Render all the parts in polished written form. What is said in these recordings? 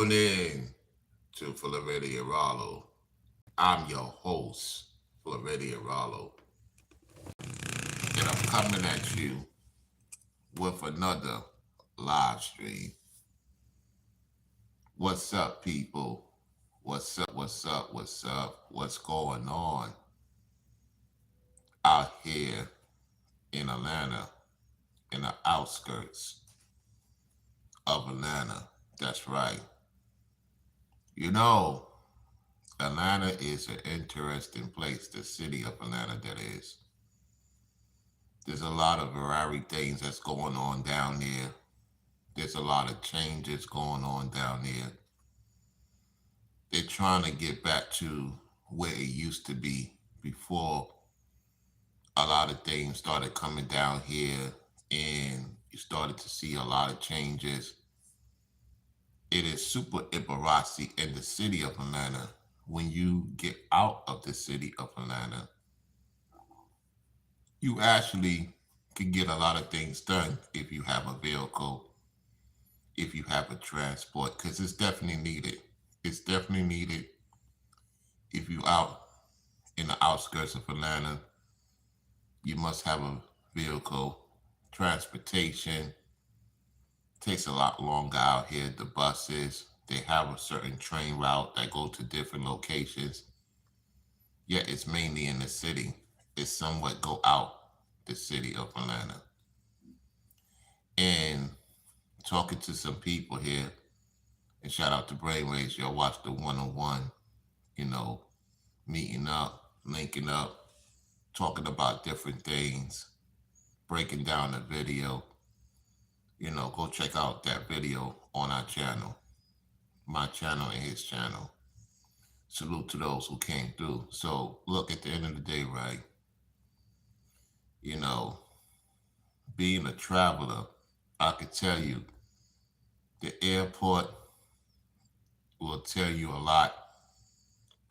Tune in to Floridia Rollo. I'm your host, Floridia Rollo, and I'm coming at you with another live stream. What's up, people? What's up? What's up? What's up? What's going on out here in Atlanta, in the outskirts of Atlanta? That's right. You know, Atlanta is an interesting place, the city of Atlanta, that is. There's a lot of variety things that's going on down there. There's a lot of changes going on down there. They're trying to get back to where it used to be before a lot of things started coming down here and you started to see a lot of changes. It is super Ibarasi in the city of Atlanta. When you get out of the city of Atlanta, you actually can get a lot of things done if you have a vehicle, if you have a transport, because it's definitely needed. It's definitely needed if you out in the outskirts of Atlanta. You must have a vehicle. Transportation takes a lot longer out here. The buses, they have a certain train route that go to different locations. Yet it's mainly in the city. It's somewhat go out the city of Atlanta. And talking to some people here, and shout out to Brainwaves, y'all watch the 101, you know, meeting up, linking up, talking about different things, breaking down the video. Go check out that video on our channel, my channel and his channel. Salute to those who came through. So, look, at the end of the day, right, you know, being a traveler, I could tell you the airport will tell you a lot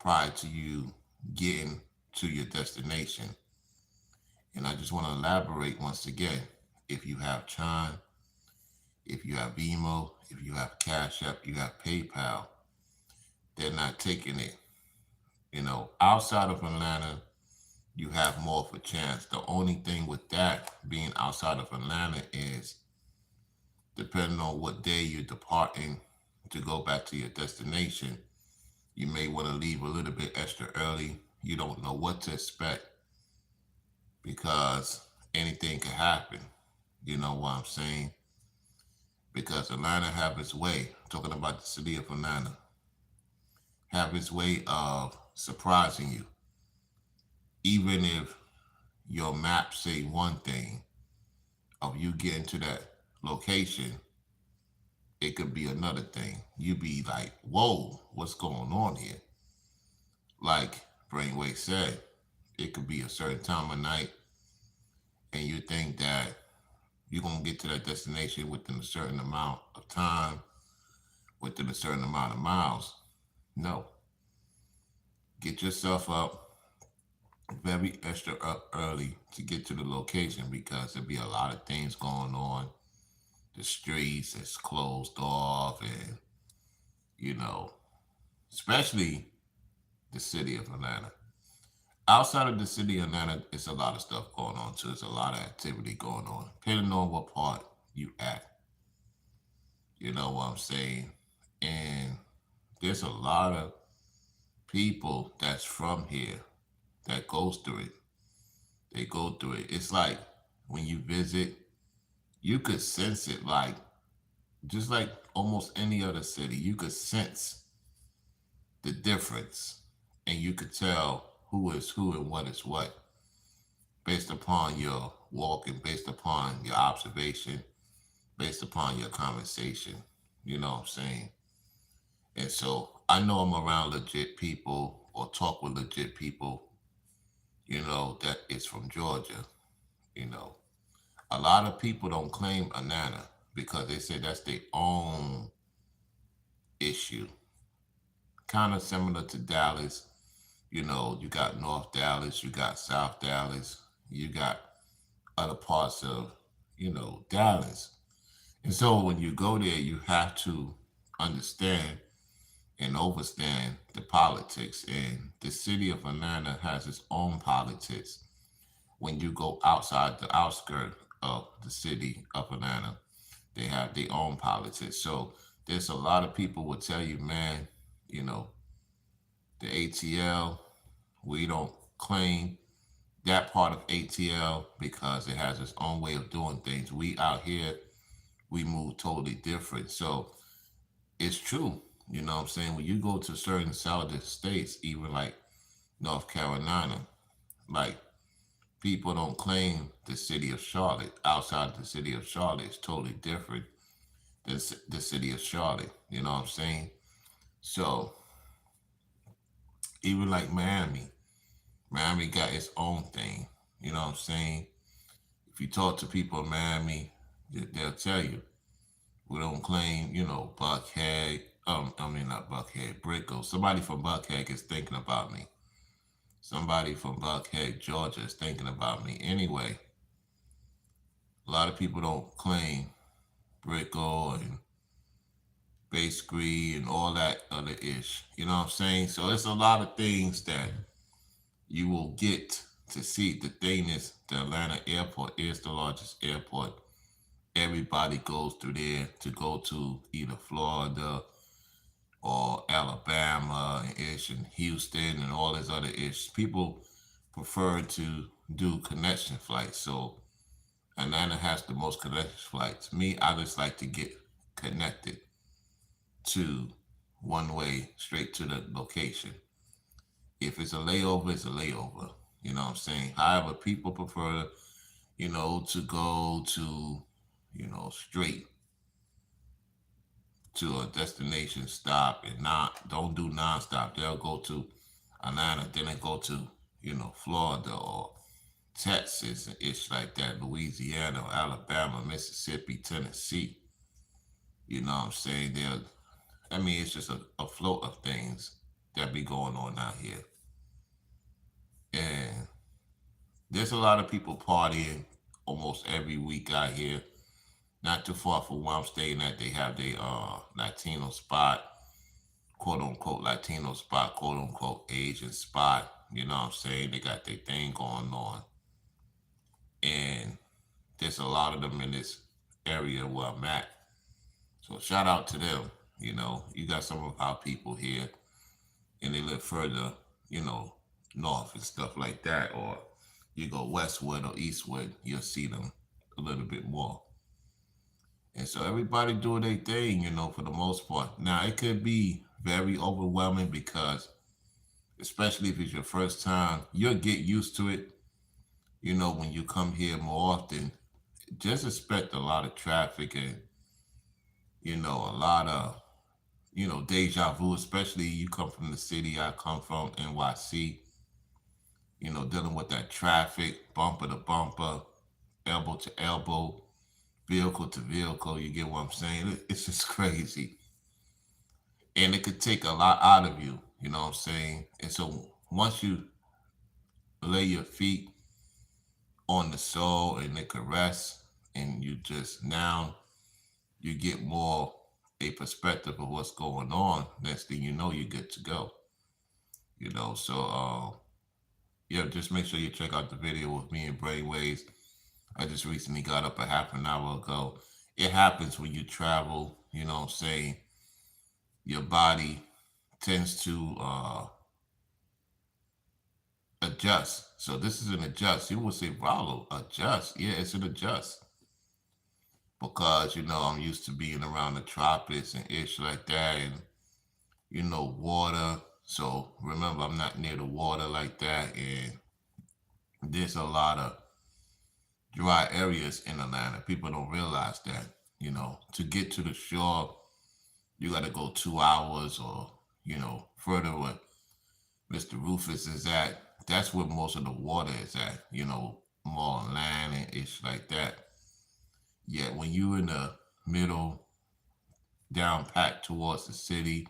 prior to you getting to your destination. And I just want to elaborate once again. If you have Chime, if you have Vimo, if you have Cash App, you have PayPal, they're not taking it. Outside of Atlanta, you have more of a chance. The only thing with that being outside of Atlanta is depending on what day you're departing to go back to your destination, you may want to leave a little bit extra early. You don't know what to expect because anything could happen. You know what I'm saying? Because Atlanta have its way, talking about the city of Atlanta, have its way of surprising you. Even if your map say one thing, of you getting to that location, it could be another thing. You be like, whoa, what's going on here? Like Brainwave said, it could be a certain time of night, and you think that you're going to get to that destination within a certain amount of time, within a certain amount of miles. No. Get yourself up very extra up early to get to the location because there'll be a lot of things going on. The streets is closed off, and, you know, especially the city of Atlanta. Outside of the city of Atlanta, it's a lot of stuff going on too. There's a lot of activity going on, depending on what part you at. You know what I'm saying? And there's a lot of people that's from here that goes through it. They go through it. It's like when you visit, you could sense it like just like almost any other city. You could sense the difference and you could tell who is who and what is what based upon your walk and based upon your observation, based upon your conversation. You know what I'm saying? And so I know I'm around legit people or talk with legit people, that is from Georgia. You know, a lot of people don't claim Atlanta because they say that's their own issue. Kind of similar to Dallas. You got North Dallas, you got South Dallas, you got other parts of, Dallas. And so when you go there, you have to understand and understand the politics. And the city of Atlanta has its own politics. When you go outside the outskirts of the city of Atlanta, they have their own politics. So there's a lot of people will tell you, man, you know, the ATL, we don't claim that part of ATL because it has its own way of doing things. We out here, we move totally different. So it's true. You know what I'm saying? When you go to certain southern states, even like North Carolina, like people don't claim the city of Charlotte. Outside the city of Charlotte, it's totally different than the city of Charlotte. You know what I'm saying? So even like Miami, Miami got its own thing. You know what I'm saying? If you talk to people in Miami, they'll tell you we don't claim, Buckhead. I mean not Buckhead, Brickell. Somebody from Buckhead is thinking about me. Somebody from Buckhead, Georgia is thinking about me. Anyway, a lot of people don't claim Brickell and Basically and all that other ish. You know what I'm saying? So it's a lot of things that you will get to see. The thing is, the Atlanta airport is the largest airport. Everybody goes through there to go to either Florida or Alabama and ish and Houston and all this other ish. People prefer to do connection flights. So Atlanta has the most connection flights. Me, I just like to get connected to one way straight to the location. If it's a layover, it's a layover. You know what I'm saying? However, people prefer, to go to, straight to a destination stop and not don't do nonstop. They'll go to Atlanta, then they go to, Florida or Texas and ish like that, Louisiana, Alabama, Mississippi, Tennessee. You know what I'm saying? It's just a float of things that be going on out here. And there's a lot of people partying almost every week out here. Not too far from where I'm staying at, they have their Latino spot, quote unquote Latino spot, quote unquote Asian spot. You know what I'm saying? They got their thing going on. And there's a lot of them in this area where I'm at. So shout out to them. You got some of our people here and they live further, you know, north and stuff like that. Or you go westward or eastward, you'll see them a little bit more. And so everybody doing their thing, for the most part. Now it could be very overwhelming because, especially if it's your first time, you'll get used to it. When you come here more often, just expect a lot of traffic and, a lot of, deja vu, especially you come from the city I come from, NYC, dealing with that traffic, bumper to bumper, elbow to elbow, vehicle to vehicle. You get what I'm saying? It's just crazy. And it could take a lot out of you, you know what I'm saying? And so once you lay your feet on the soil and they can rest and you just now you get more a perspective of what's going on, next thing you know, you're good to go. Yeah, just make sure you check out the video with me and Brainwaves. I just recently got up a half an hour ago. It happens when you travel, you know what I'm saying? Your body tends to adjust. So this is an adjust. You would say, Rollo, adjust. Yeah, it's an adjust. Because, I'm used to being around the tropics and ish like that and, water. So remember, I'm not near the water like that. And there's a lot of dry areas in Atlanta. People don't realize that. To get to the shore, you got to go 2 hours or, further where Mr. Rufus is at. That's where most of the water is at, more land and ish like that. Yet when you in the middle, down packed towards the city,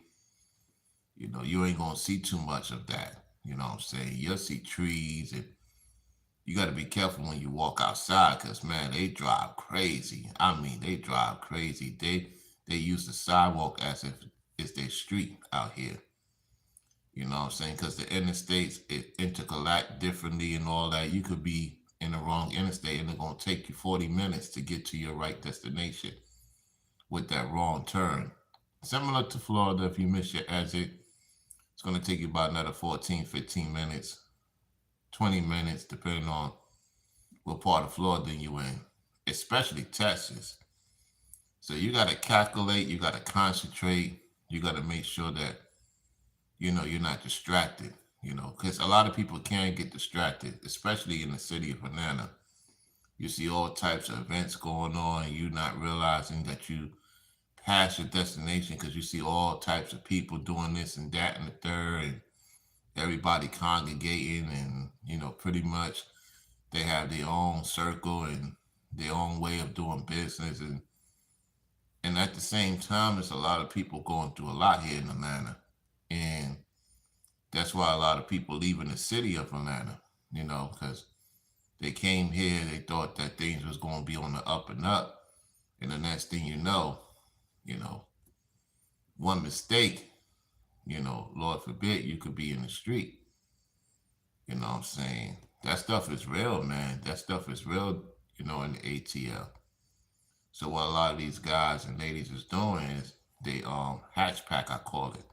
you ain't gonna see too much of that. You know what I'm saying? You'll see trees and you got to be careful when you walk outside because man, they drive crazy. I mean, they drive crazy. they use the sidewalk as if it's their street out here. You know what I'm saying? Because the interstates, it interconnect differently and all that. You could be in the wrong interstate and it's going to take you 40 minutes to get to your right destination with that wrong turn. Similar to Florida, if you miss your exit, it's going to take you about another 14, 15 minutes, 20 minutes, depending on what part of Florida you in, especially Texas. So you got to calculate, you got to concentrate, you got to make sure that, you're not distracted, because a lot of people can get distracted, especially in the city of Atlanta. You see all types of events going on, and you not realizing that you past your destination because you see all types of people doing this and that and the third, and everybody congregating, and pretty much they have their own circle and their own way of doing business, and at the same time, there's a lot of people going through a lot here in Atlanta, and that's why a lot of people leaving the city of Atlanta, because they came here, they thought that things was going to be on the up and up, and the next thing you know, one mistake, Lord forbid, you could be in the street. You know what I'm saying? That stuff is real, man. That stuff is real, in the ATL. So what a lot of these guys and ladies is doing is they hatch pack, I call it.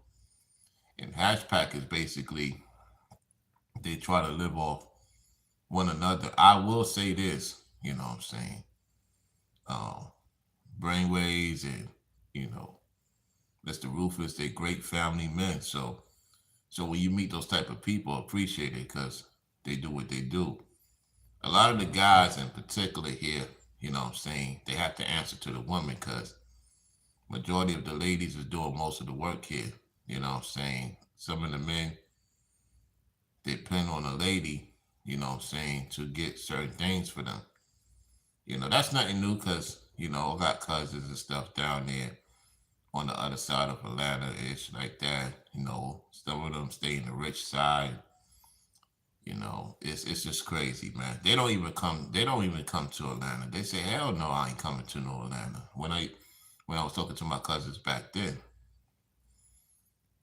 And hatch pack is basically they try to live off one another. I will say this, you know what I'm saying? Um, Brainwaves and, you know, Mr. Rufus, they're great family men. So when you meet those type of people, appreciate it because they do what they do. A lot of the guys in particular here, you know what I'm saying, they have to answer to the woman because majority of the ladies is doing most of the work here. You know what I'm saying? Some of the men depend on a lady, you know what I'm saying, to get certain things for them. That's nothing new because, I got cousins and stuff down there on the other side of Atlanta ish like that. Some of them stay in the rich side. It's just crazy, man. They don't even come to Atlanta. They say, hell no, I ain't coming to no Atlanta. When I was talking to my cousins back then,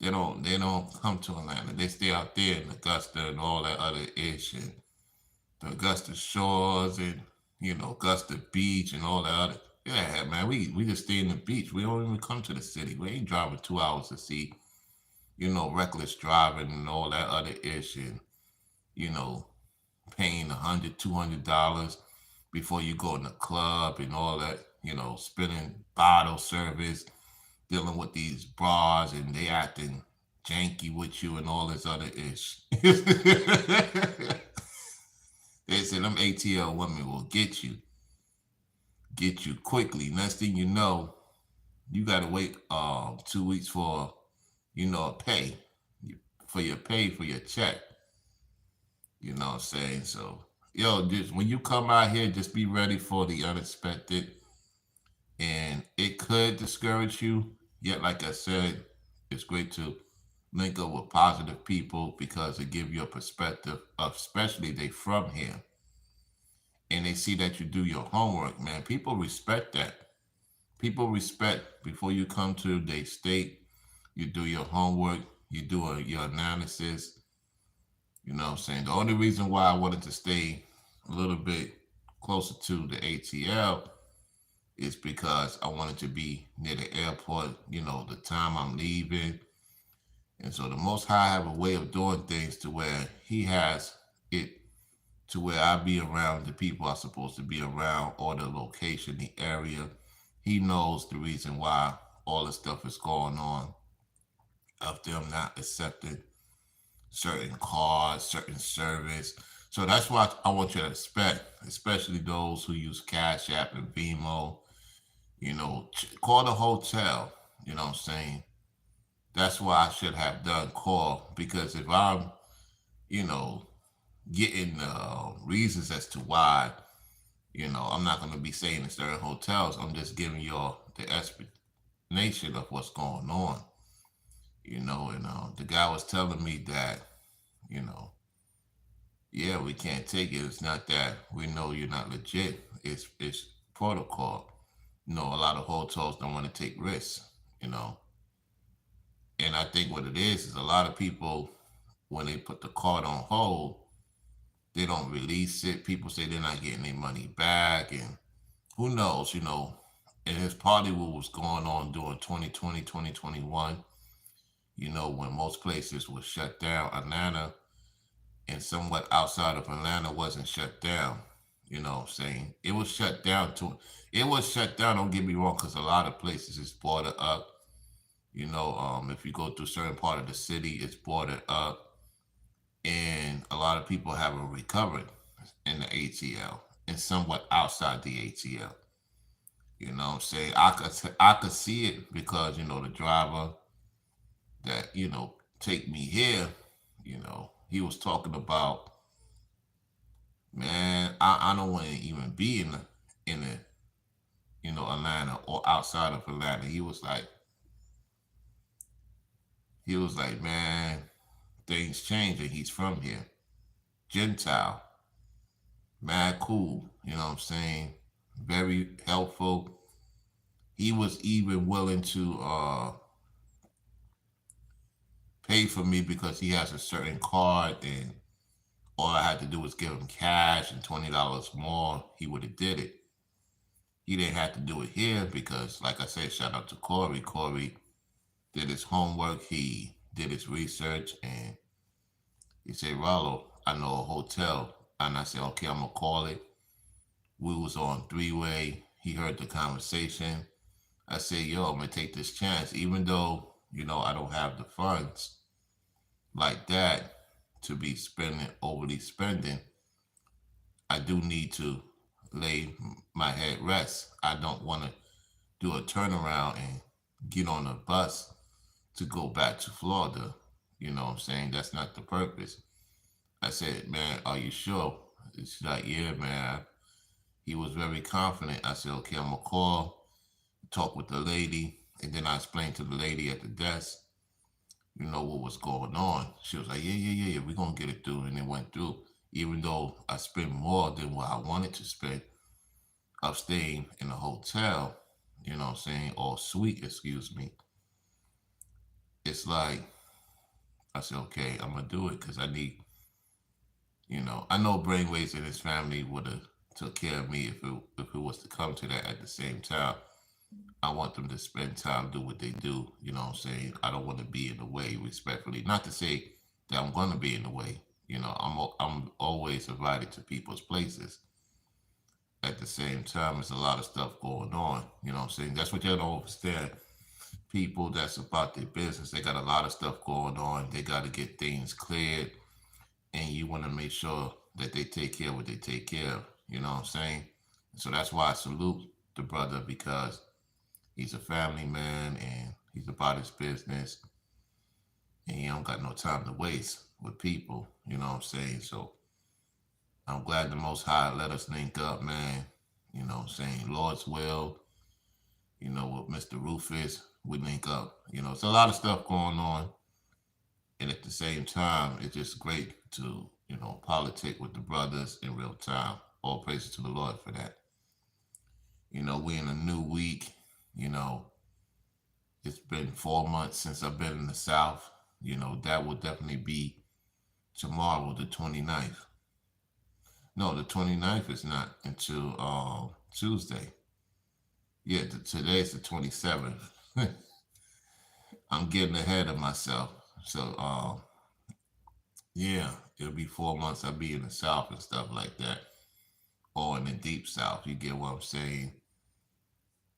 they don't come to Atlanta. They stay out there in Augusta and all that other ish and the Augusta Shores and Augusta Beach and all that other. Yeah, man, we just stay in the beach. We don't even come to the city. We ain't driving 2 hours to see reckless driving and all that other ish and you know paying $100, $200 before you go in the club and all that. Spending bottle service, dealing with these bras and they acting janky with you and all this other ish. They said them ATL women will get you quickly. Next thing you know, you gotta wait 2 weeks for a pay for your pay for your check. You know what I'm saying? So just when you come out here, just be ready for the unexpected, and it could discourage you. Yet, like I said, it's great to link up with positive people because it give you a perspective of, especially they from here, and they see that you do your homework. Man, people respect that. People respect before you come to their state. You do your homework. You do your analysis. You know what I'm saying? The only reason why I wanted to stay a little bit closer to the ATL is because I wanted to be near the airport, the time I'm leaving. And so the Most High have a way of doing things to where He has it to where I be around the people I'm supposed to be around or the location, the area. He knows the reason why all this stuff is going on of them not accepting certain cards, certain service. So that's what I want you to expect, especially those who use Cash App and Venmo. Call the hotel. You know what I'm saying? That's why I should have done call because if I'm, you know, getting reasons as to why, I'm not going to be saying in certain hotels. I'm just giving you all the explanation of what's going on. And the guy was telling me that, you know, yeah, we can't take it. It's not that we know you're not legit. It's protocol. A lot of hotels don't want to take risks, you know. And I think what it is a lot of people, when they put the card on hold, they don't release it. People say they're not getting their money back, and who knows, And his party what was going on during 2020, 2021, when most places were shut down, Atlanta and somewhat outside of Atlanta wasn't shut down. You know what I'm saying? It was shut down, don't get me wrong, because a lot of places is bordered up. If you go through certain part of the city, it's bordered up. And a lot of people haven't recovered in the ATL and somewhat outside the ATL. You know what I'm saying? I could see it because, the driver that, take me here, he was talking about, man, I don't want to even be in the Atlanta or outside of Atlanta. He was like, man, things changing. He's from here. Gentile. Mad cool. You know what I'm saying? Very helpful. He was even willing to pay for me because he has a certain card, and all I had to do was give him cash and $20 more. He would have did it. He didn't have to do it here because, like I said, shout out to Corey. Corey did his homework. He did his research, and he said, Rollo, I know a hotel. And I said, okay, I'm going to call it. We was on three-way. He heard the conversation. I said, yo, I'm going to take this chance. Even though, I don't have the funds like that to be overly spending, I do need to lay my head rest. I don't want to do a turnaround and get on a bus to go back to Florida. You know what I'm saying? That's not the purpose. I said, man, are you sure? It's like, yeah, man. He was very confident. I said, okay, I'm going to call, talk with the lady. And then I explained to the lady at the desk, what was going on. She was like, yeah, we're going to get it through. And it went through. Even though I spent more than what I wanted to spend of staying in a hotel, you know what I'm saying, or suite, excuse me. It's like, I said, okay, I'm going to do it because I need, I know Brainwaves and his family would have took care of me if it was to come to that at the same time. I want them to spend time, do what they do. You know what I'm saying? I don't want to be in the way, respectfully. Not to say that I'm going to be in the way. I'm always invited to people's places. At the same time, there's a lot of stuff going on. You know what I'm saying? That's what you don't understand. People that's about their business, they got a lot of stuff going on. They got to get things cleared, and you want to make sure that they take care of what they take care of. You know what I'm saying? So that's why I salute the brother because he's a family man and he's about his business, and he don't got no time to waste with people. You know what I'm saying? So I'm glad the Most High let us link up, man. You know what I'm saying? Lord's will, with Mr. Rufus, we link up. It's a lot of stuff going on. And at the same time, it's just great to, politic with the brothers in real time. All praises to the Lord for that. We in a new week. You know, it's been 4 months since I've been in the South. That will definitely be tomorrow, the 29th. No, the 29th is not until Tuesday. Yeah, today's the 27th. I'm getting ahead of myself. So, yeah, it'll be 4 months I'll be in the South and stuff like that. Or in the deep South, you get what I'm saying?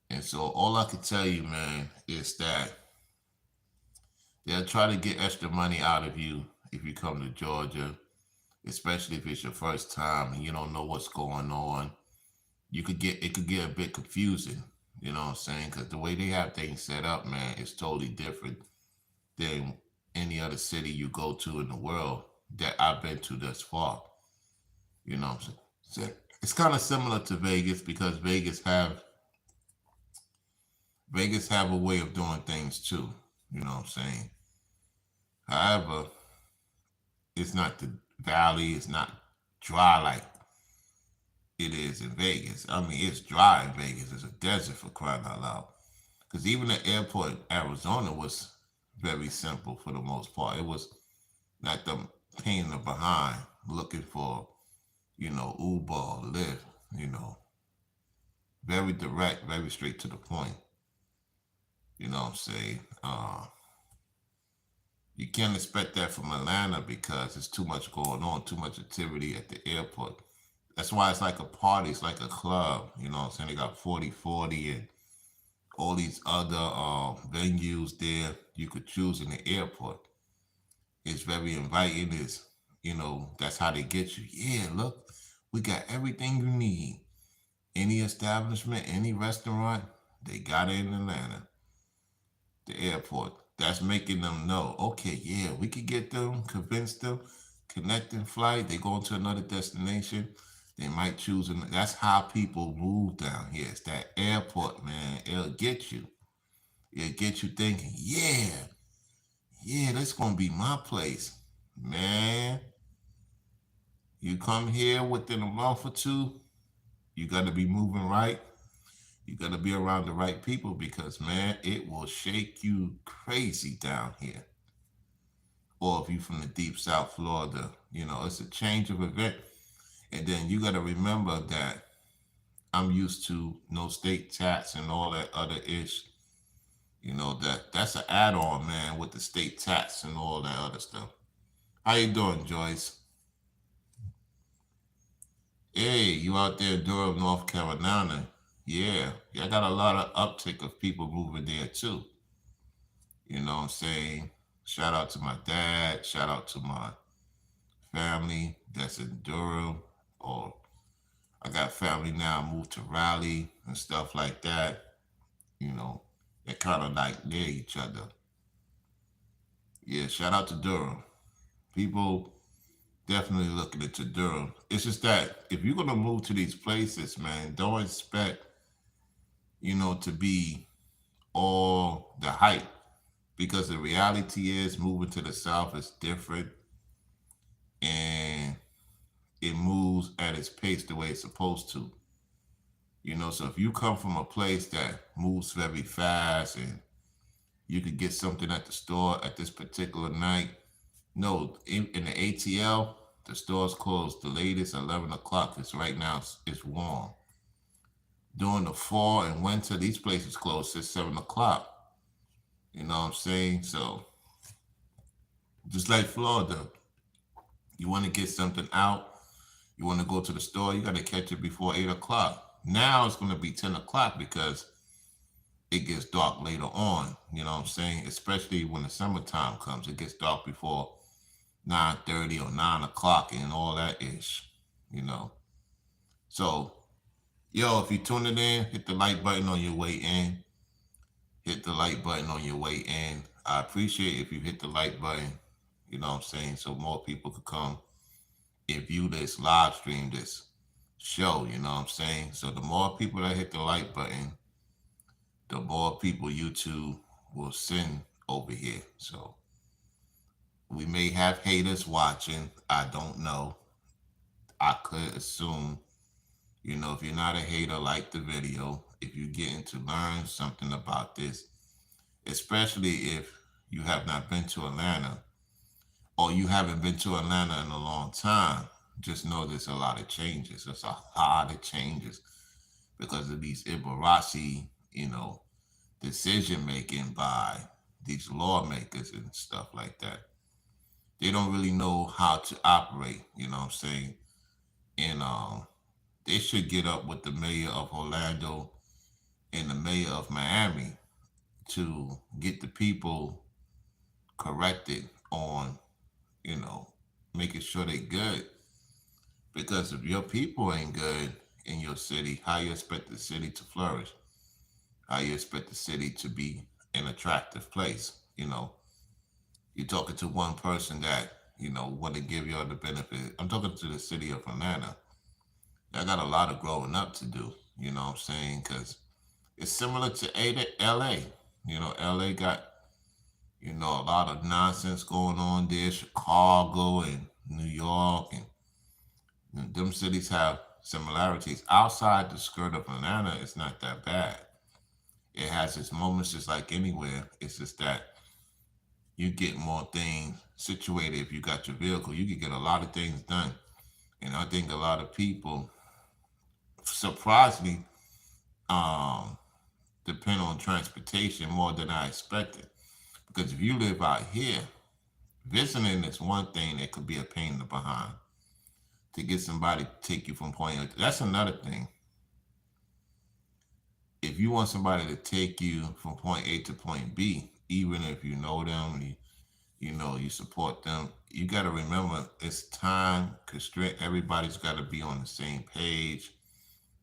And so all I can tell you, man, is that they'll try to get extra money out of you if you come to Georgia, especially if it's your first time and you don't know what's going on. It could get a bit confusing, you know what I'm saying? Because the way they have things set up, man, is totally different than any other city you go to in the world that I've been to thus far. You know what I'm saying? So it's kind of similar to Vegas because Vegas have a way of doing things too. You know what I'm saying? However, it's not the valley. It's not dry like it is in Vegas. I mean, it's dry in Vegas. It's a desert for crying out loud. Because even the airport in Arizona was very simple for the most part. It was not them pain in the behind looking for, Uber or Lyft, you know, very direct, very straight to the point. You know what I'm saying? You can't expect that from Atlanta because there's too much going on, too much activity at the airport. That's why it's like a party, it's like a club. You know what I'm saying? They got 40/40 and all these other venues there you could choose in the airport. It's very inviting. That's how they get you. Yeah, look, we got everything you need. Any establishment, any restaurant, they got it in Atlanta, the airport. That's making them know, okay, yeah, we could get them, convince them, connecting flight. They go to another destination. They might choose. That's how people move down here. It's that airport, man. It'll get you. It'll get you thinking, yeah, yeah, that's gonna be my place, man. You come here within a month or two, you gotta be moving right. You gotta be around the right people because, man, it will shake you crazy down here. Or if you from the deep South Florida, it's a change of event. And then you gotta remember that I'm used to no state tax and all that other ish. That's an add-on, man, with the state tax and all that other stuff. How you doing, Joyce? Hey, you out there in Durham, North Carolina? Yeah, I got a lot of uptick of people moving there too. You know what I'm saying? Shout out to my dad. Shout out to my family that's in Durham. Or I got family now moved to Raleigh and stuff like that. You know, they're kind of like near each other. Yeah, shout out to Durham. People definitely looking into Durham. It's just that if you're gonna move to these places, man, don't expect, to be all the hype. Because the reality is moving to the south is different and it moves at its pace the way it's supposed to. So if you come from a place that moves very fast and you could get something at the store at this particular night, no, in the ATL, the store's closed the latest 11 o'clock. It's right now, it's warm. During the fall and winter, these places close at 7 o'clock. You know what I'm saying? So, just like Florida, you want to get something out, you want to go to the store, you got to catch it before 8 o'clock. Now it's going to be 10 o'clock because it gets dark later on. You know what I'm saying? Especially when the summertime comes, it gets dark before 9:30 or 9 o'clock and all that ish, you know. So, yo, if you're tuning in, hit the like button on your way in. Hit the like button on your way in. I appreciate if you hit the like button, you know what I'm saying, so more people could come and view this, live stream this show, you know what I'm saying? So the more people that hit the like button, the more people YouTube will send over here. So we may have haters watching. I don't know. I could assume, if you're not a hater, like the video. If you're getting to learn something about this, especially if you have not been to Atlanta or you haven't been to Atlanta in a long time, just know there's a lot of changes. There's a lot of changes because of these Ibarasi, decision making by these lawmakers and stuff like that. They don't really know how to operate, you know what I'm saying? And they should get up with the mayor of Orlando and the mayor of Miami to get the people corrected on, you know, making sure they good. Because if your people ain't good in your city, how you expect the city to flourish? How you expect the city to be an attractive place? You're talking to one person that, want to give you all the benefit. I'm talking to the city of Atlanta. I got a lot of growing up to do, you know what I'm saying? Because it's similar to LA. LA got, a lot of nonsense going on there. Chicago and New York and them cities have similarities. Outside the skirt of Atlanta, it's not that bad. It has its moments just like anywhere. It's just that you get more things situated if you got your vehicle. You can get a lot of things done. And I think a lot of people, surprisingly, um, depend on transportation more than I expected. Because if you live out here, visiting is one thing that could be a pain in the behind. To get somebody to take you from point A, that's another thing. If you want somebody to take you from point A to point B, even if you know them, you support them, you got to remember it's time constraint. Everybody's got to be on the same page.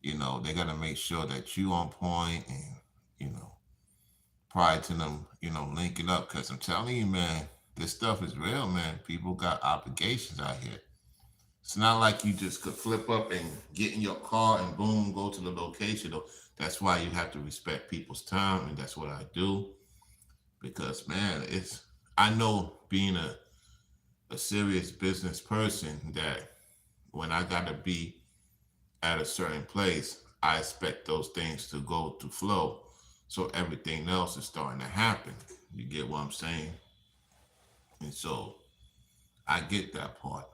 They got to make sure that you on point and, you know, prior to them, linking up. Because I'm telling you, man, this stuff is real, man. People got obligations out here. It's not like you just could flip up and get in your car and boom, go to the location. That's why you have to respect people's time, and that's what I do. Because man, I know being a serious business person that when I gotta be at a certain place, I expect those things to go to flow. So everything else is starting to happen. You get what I'm saying? And so I get that part,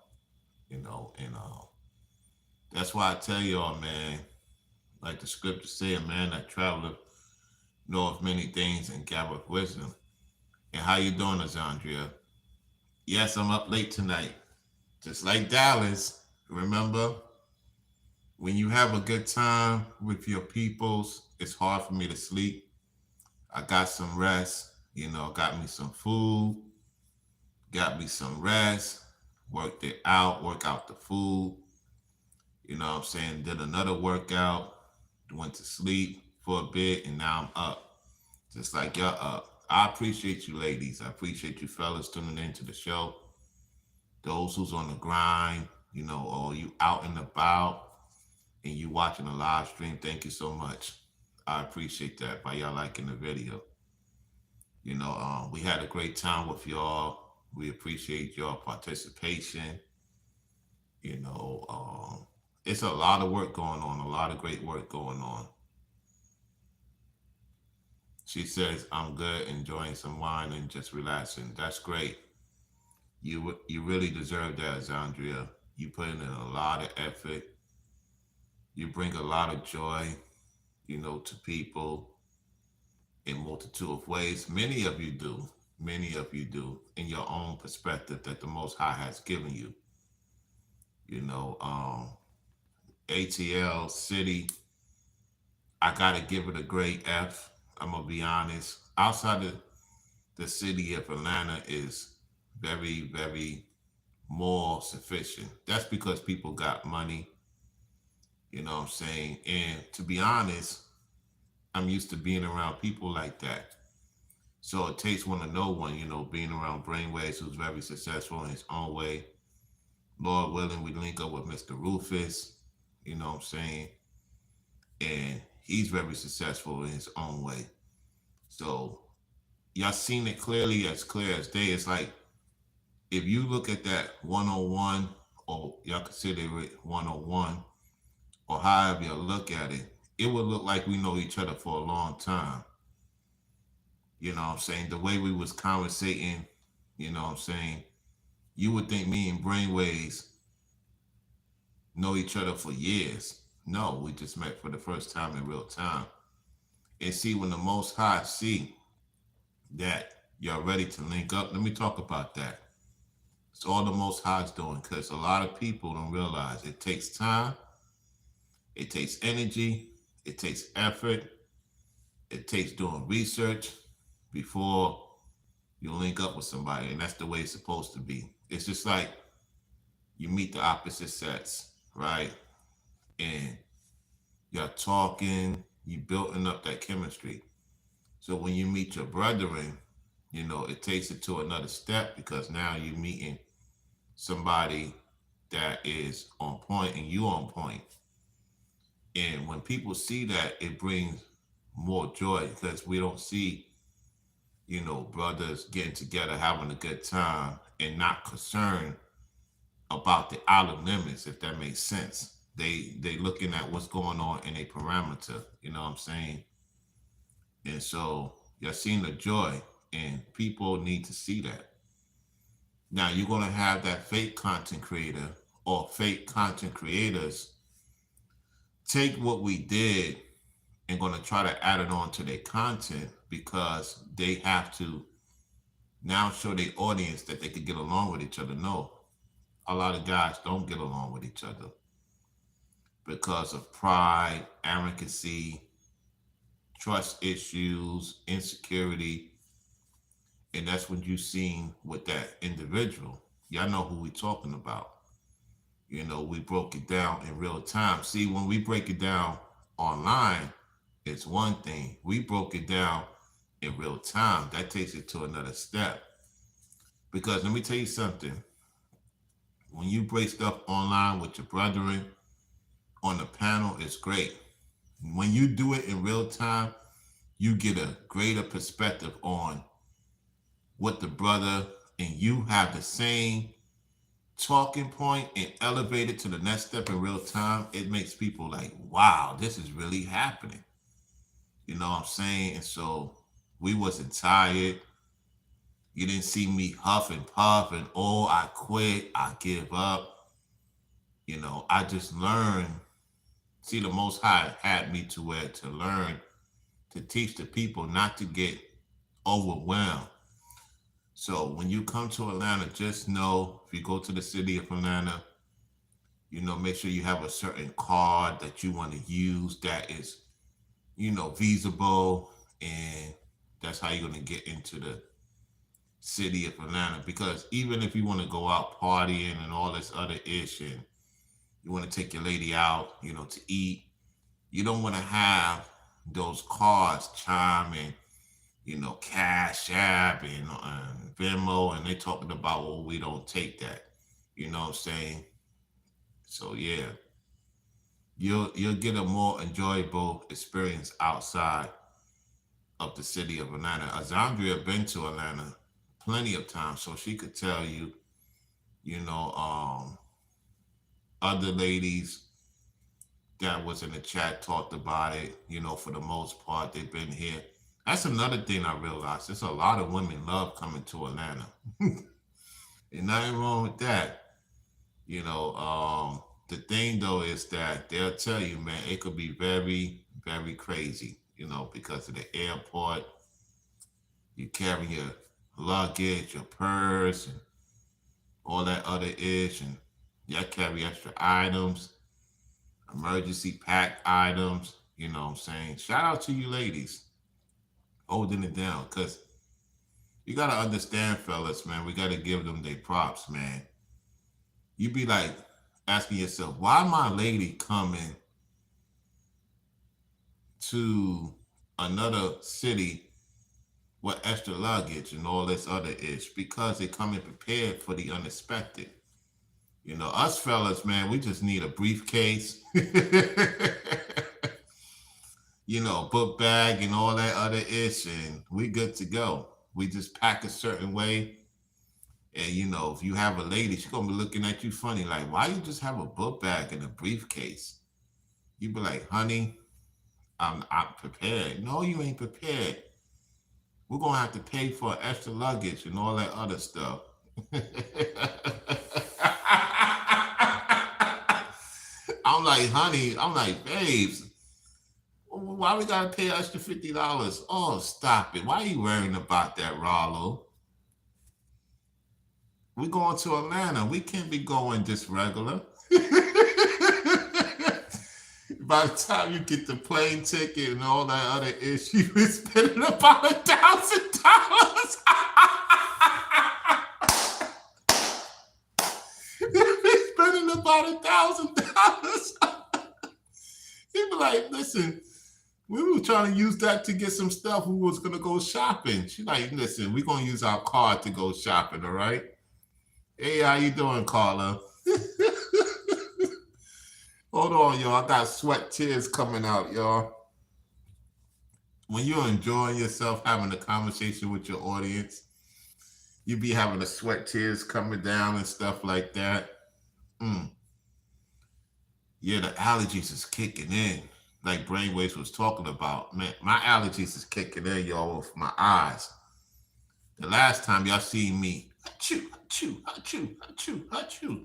and that's why I tell y'all, man, like the scripture said, man, that traveleth knoweth many things and gathereth wisdom. And how you doing, Azandria? Yes, I'm up late tonight. Just like Dallas. Remember, when you have a good time with your peoples, it's hard for me to sleep. I got some rest, got me some food, got me some rest, worked it out, work out the food, what I'm saying? Did another workout, went to sleep for a bit, and now I'm up. Just like y'all up. I appreciate you ladies. I appreciate you fellas tuning into the show. Those who's on the grind, or you out and about and you watching the live stream, thank you so much. I appreciate that by y'all liking the video. We had a great time with y'all. We appreciate your participation. It's a lot of work going on, a lot of great work going on. She says, I'm good, enjoying some wine and just relaxing. That's great. You really deserve that, Zandria. You put in a lot of effort. You bring a lot of joy, to people in multitude of ways. Many of you do. Many of you do in your own perspective that the Most High has given you. ATL City, I gotta give it a great F. I'm gonna be honest. Outside of the city of Atlanta is very, very more sufficient. That's because people got money. You know what I'm saying? And to be honest, I'm used to being around people like that. So it takes one to know one, being around Brainwaves, who's very successful in his own way. Lord willing, we link up with Mr. Rufus, you know what I'm saying? And he's very successful in his own way. So y'all seen it clearly, as clear as day. It's like if you look at that 101, or y'all consider it 101, or however you look at it, it would look like we know each other for a long time. You know what I'm saying? The way we was conversating, you know what I'm saying? You would think me and Brainwaves know each other for years. No, we just met for the first time in real time. And see, when the Most High see that you're ready to link up, let me talk about that. It's all the Most High's doing, because a lot of people don't realize it takes time, it takes energy, it takes effort, it takes doing research before you link up with somebody. And that's the way it's supposed to be. It's just like you meet the opposite sex, right? And you're talking, you building up that chemistry. So when you meet your brethren, it takes it to another step, because now you're meeting somebody that is on point and you on point. And when people see that, it brings more joy, because we don't see, brothers getting together, having a good time, and not concerned about the outer limits, if that makes sense. They looking at what's going on in a parameter. You know what I'm saying? And so you're seeing the joy, and people need to see that. Now you're gonna have that fake content creator or fake content creators take what we did and gonna try to add it on to their content because they have to now show their audience that they could get along with each other. No, a lot of guys don't get along with each other because of pride, arrogancy, trust issues, insecurity, and that's what you seen with that individual. Y'all know who we talking about. You know, we broke it down in real time. See, when we break it down online, it's one thing. We broke it down in real time. That takes it to another step. Because let me tell you something. When you break stuff online with your brethren on the panel, it's great. When you do it in real time, you get a greater perspective on what the brother and you have the same talking point and elevate it to the next step in real time. It makes people like, wow, this is really happening. You know what I'm saying? And so we wasn't tired. You didn't see me huff and puff and oh, I quit, I give up. You know, I just learned. See, the Most High had me to where to learn to teach the people not to get overwhelmed. So when you come to Atlanta, just know if you go to the city of Atlanta, you know, make sure you have a certain card that you want to use that is, you know, feasible, and that's how you're going to get into the city of Atlanta. Because even if you want to go out partying and all this other ish, and you want to take your lady out, you know, to eat, you don't want to have those cards chiming, you know, Cash App and Venmo, and they talking about, well, we don't take that. You know what I'm saying? So yeah, you'll get a more enjoyable experience outside of the city of Atlanta. Azandria been to Atlanta plenty of times, so she could tell you, you know, other ladies that was in the chat talked about it. You know, for the most part, they've been here. That's another thing I realized. There's a lot of women love coming to Atlanta. And nothing wrong with that. You know, the thing though is that they'll tell you, man, it could be very, very crazy, you know, because of the airport. You carry your luggage, your purse, and all that other ish, and you carry extra items, emergency pack items. You know what I'm saying? Shout out to you ladies holding it down, because you got to understand, fellas, man, we got to give them their props, man. You be like asking yourself, why my lady coming to another city with extra luggage and all this other ish? Because they coming prepared for the unexpected. You know, us fellas, man, we just need a briefcase, you know, book bag and all that other ish, and we good to go. We just pack a certain way. And you know, if you have a lady, she's gonna be looking at you funny, like, why you just have a book bag and a briefcase? You be like, honey, I'm prepared. No, you ain't prepared. We're gonna have to pay for extra luggage and all that other stuff. I'm like, honey, I'm like, babes, why we gotta pay extra $50? Oh, stop it. Why are you worrying about that, Rollo? We going to Atlanta. We can't be going just regular. By the time you get the plane ticket and all that other issue, you're spending about $1,000. You're spending about $1,000. He be like, listen, we were trying to use that to get some stuff. We was gonna go shopping. She like, listen, we're gonna use our card to go shopping, all right? Hey, how you doing, Carla? Hold on, y'all. I got sweat tears coming out, y'all. When you're enjoying yourself, having a conversation with your audience, you be having the sweat tears coming down and stuff like that. Mm. Yeah, the allergies is kicking in. Like Brainwaves was talking about. Man, my allergies is kicking in, y'all, with my eyes. The last time y'all seen me, achoo, achoo, achoo, achoo, achoo,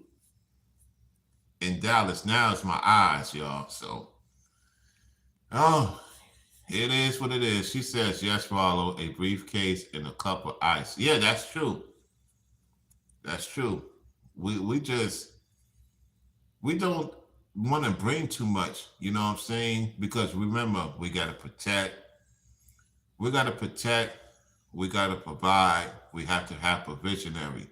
in Dallas, now it's my eyes, y'all. So, oh, it is what it is. She says, yes, Rollo, a briefcase and a cup of ice. Yeah, that's true. That's true. We just we don't want to bring too much, you know what I'm saying? Because remember, we gotta protect, we gotta provide, we have to have provisionary.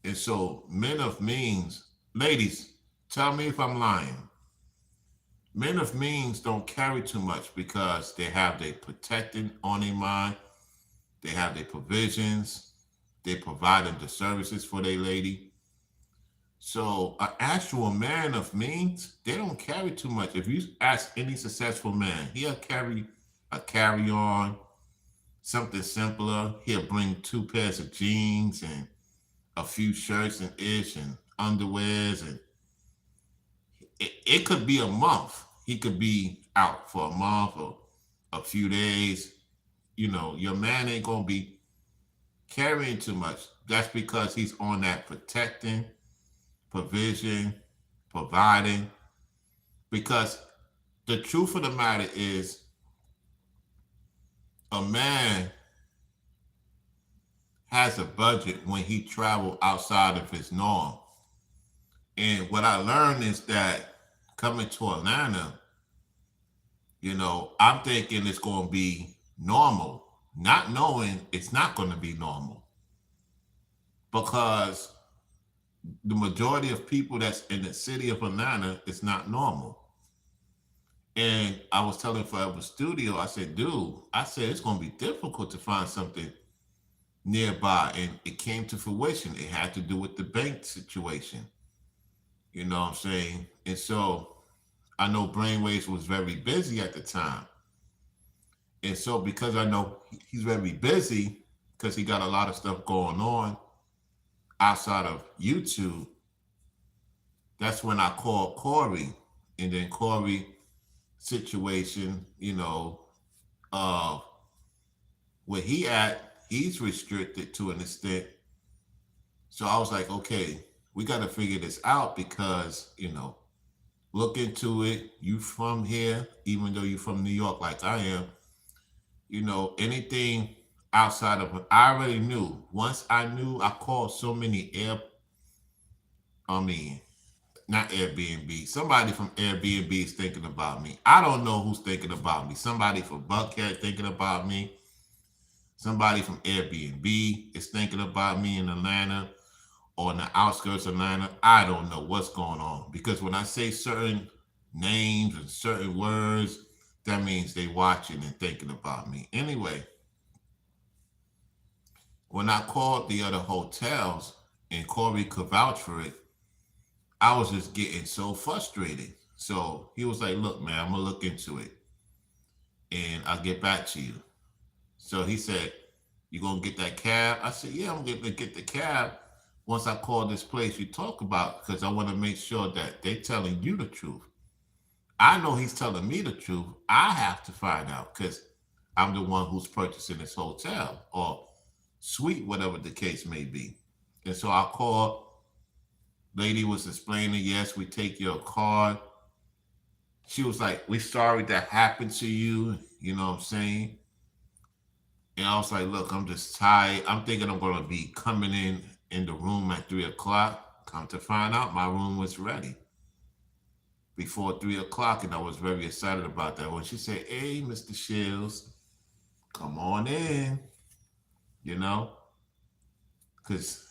And so men of means, ladies, tell me if I'm lying. Men of means don't carry too much because they have their protecting on their mind, they have their provisions, they providing the services for their lady. So an actual man of means, they don't carry too much. If you ask any successful man, he'll carry a carry-on, something simpler. He'll bring two pairs of jeans and a few shirts and ish and underwears, and it could be a month. He could be out for a month or a few days. You know, your man ain't gonna be carrying too much. That's because he's on that protecting, provision, providing. Because the truth of the matter is, a man has a budget when he travel outside of his norm. And what I learned is that coming to Atlanta, I'm thinking it's going to be normal, not knowing it's not going to be normal because the majority of people that's in the city of Atlanta is not normal. And I was telling Forever Studio, I said, dude, I said it's going to be difficult to find something nearby. And it came to fruition. It had to do with the bank situation. You know what I'm saying? And so I know Brainwaves was very busy at the time. And so because I know he's very busy, because he got a lot of stuff going on outside of YouTube, that's when I called Corey. And then Corey situation, uh, where he at, he's restricted to an extent. So I was like, okay, we got to figure this out because, look into it. You from here, even though you from New York like I am, anything outside of I already knew. Once I knew, I called so many I mean, not Airbnb. Somebody from Airbnb is thinking about me. I don't know who's thinking about me. Somebody from Buckhead thinking about me. Somebody from Airbnb is thinking about me in Atlanta or in the outskirts of Atlanta. I don't know what's going on because when I say certain names and certain words, that means they watching and thinking about me. Anyway, when I called the other hotels and Corey could vouch for it, I was just getting so frustrated. So he was like, look, man, I'm gonna look into it and I'll get back to you. So he said, you gonna get that cab? I said, yeah, I'm gonna get the cab once I call this place you talk about because I want to make sure that they're telling you the truth. I know he's telling me the truth. I have to find out because I'm the one who's purchasing this hotel or suite, whatever the case may be. And so I called. Lady was explaining, yes, we take your card. She was like, we sorry that happened to you. You know what I'm saying? And I was like, look, I'm just tired. I'm thinking I'm going to be coming in the room at 3 o'clock. Come to find out, my room was ready before 3 o'clock, and I was very excited about that. When she said, hey, Mr. Shields, come on in, because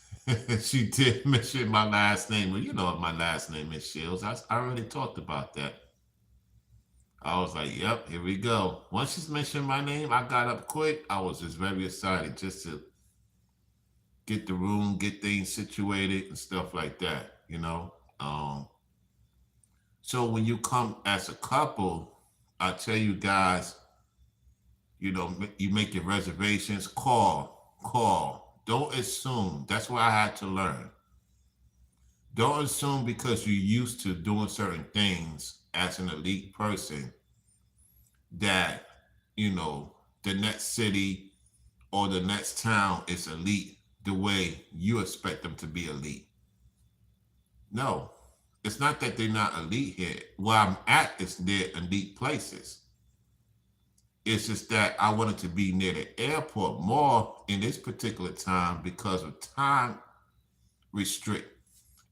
she did mention my last name. Well, you know what my last name is, Shields. I already talked about that. I was like, yep, here we go. Once she's mentioned my name, I got up quick. I was just very excited just to get the room, get things situated and stuff like that. So when you come as a couple, I tell you guys, you make your reservations, call. Don't assume. That's what I had to learn. Don't assume because you're used to doing certain things as an elite person that, you know, the next city or the next town is elite the way you expect them to be elite. No, it's not that they're not elite here. Where I'm at is near elite places. It's just that I wanted to be near the airport more in this particular time because of time restrict.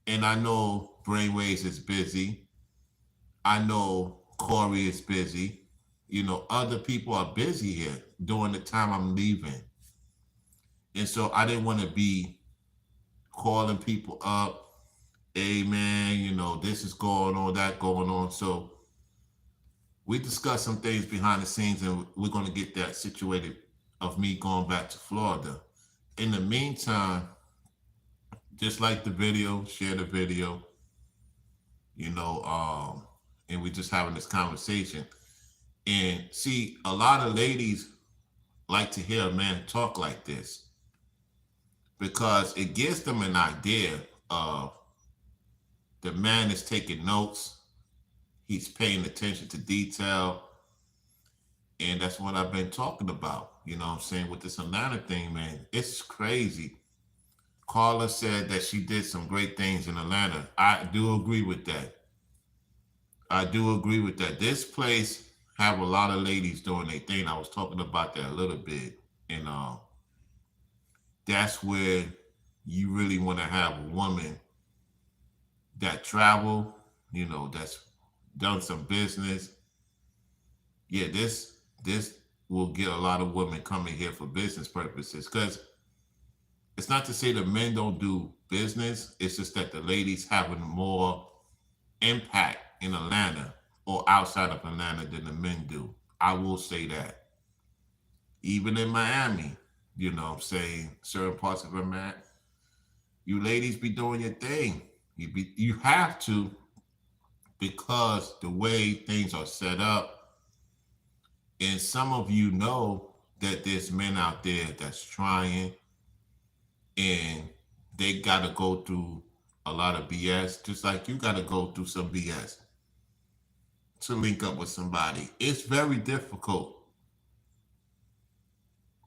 And I know Brainwaves is busy. I know Corey is busy. You know, other people are busy here during the time I'm leaving. And so I didn't want to be calling people up, hey man, you know, this is going on, that going on. So we discussed some things behind the scenes and we're going to get that situated of me going back to Florida. In the meantime, just like the video, share the video, you know, and we're just having this conversation. And see, a lot of ladies like to hear a man talk like this because it gives them an idea of the man is taking notes, he's paying attention to detail, and that's what I've been talking about. You know what I'm saying? With this Atlanta thing, man, it's crazy. Carla said that she did some great things in Atlanta. I do agree with that. I do agree with that. This place have a lot of ladies doing their thing. I was talking about that a little bit. And that's where you really want to have a woman that travel, you know, that's done some business. Yeah, this will get a lot of women coming here for business purposes. Because it's not to say the men don't do business. It's just that the ladies having more impact in Atlanta or outside of Atlanta than the men do. I will say that. Even in Miami, you know what I'm saying, certain parts of Atlanta, you ladies be doing your thing. You have to because the way things are set up, and some of you know that there's men out there that's trying and they got to go through a lot of BS, just like you got to go through some BS to link up with somebody. It's very difficult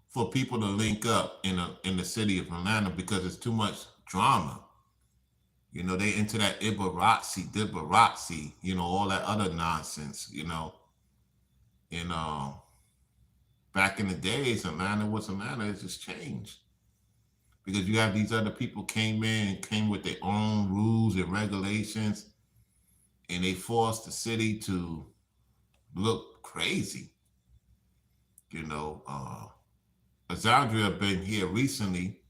for people to link up in the city of Atlanta because it's too much drama. You know, they into that Ibarazzi, you know, all that other nonsense, you know. And back in the days, Atlanta was Atlanta. It just changed because you have these other people came with their own rules and regulations, and they forced the city to look crazy. You know, Azandria been here recently.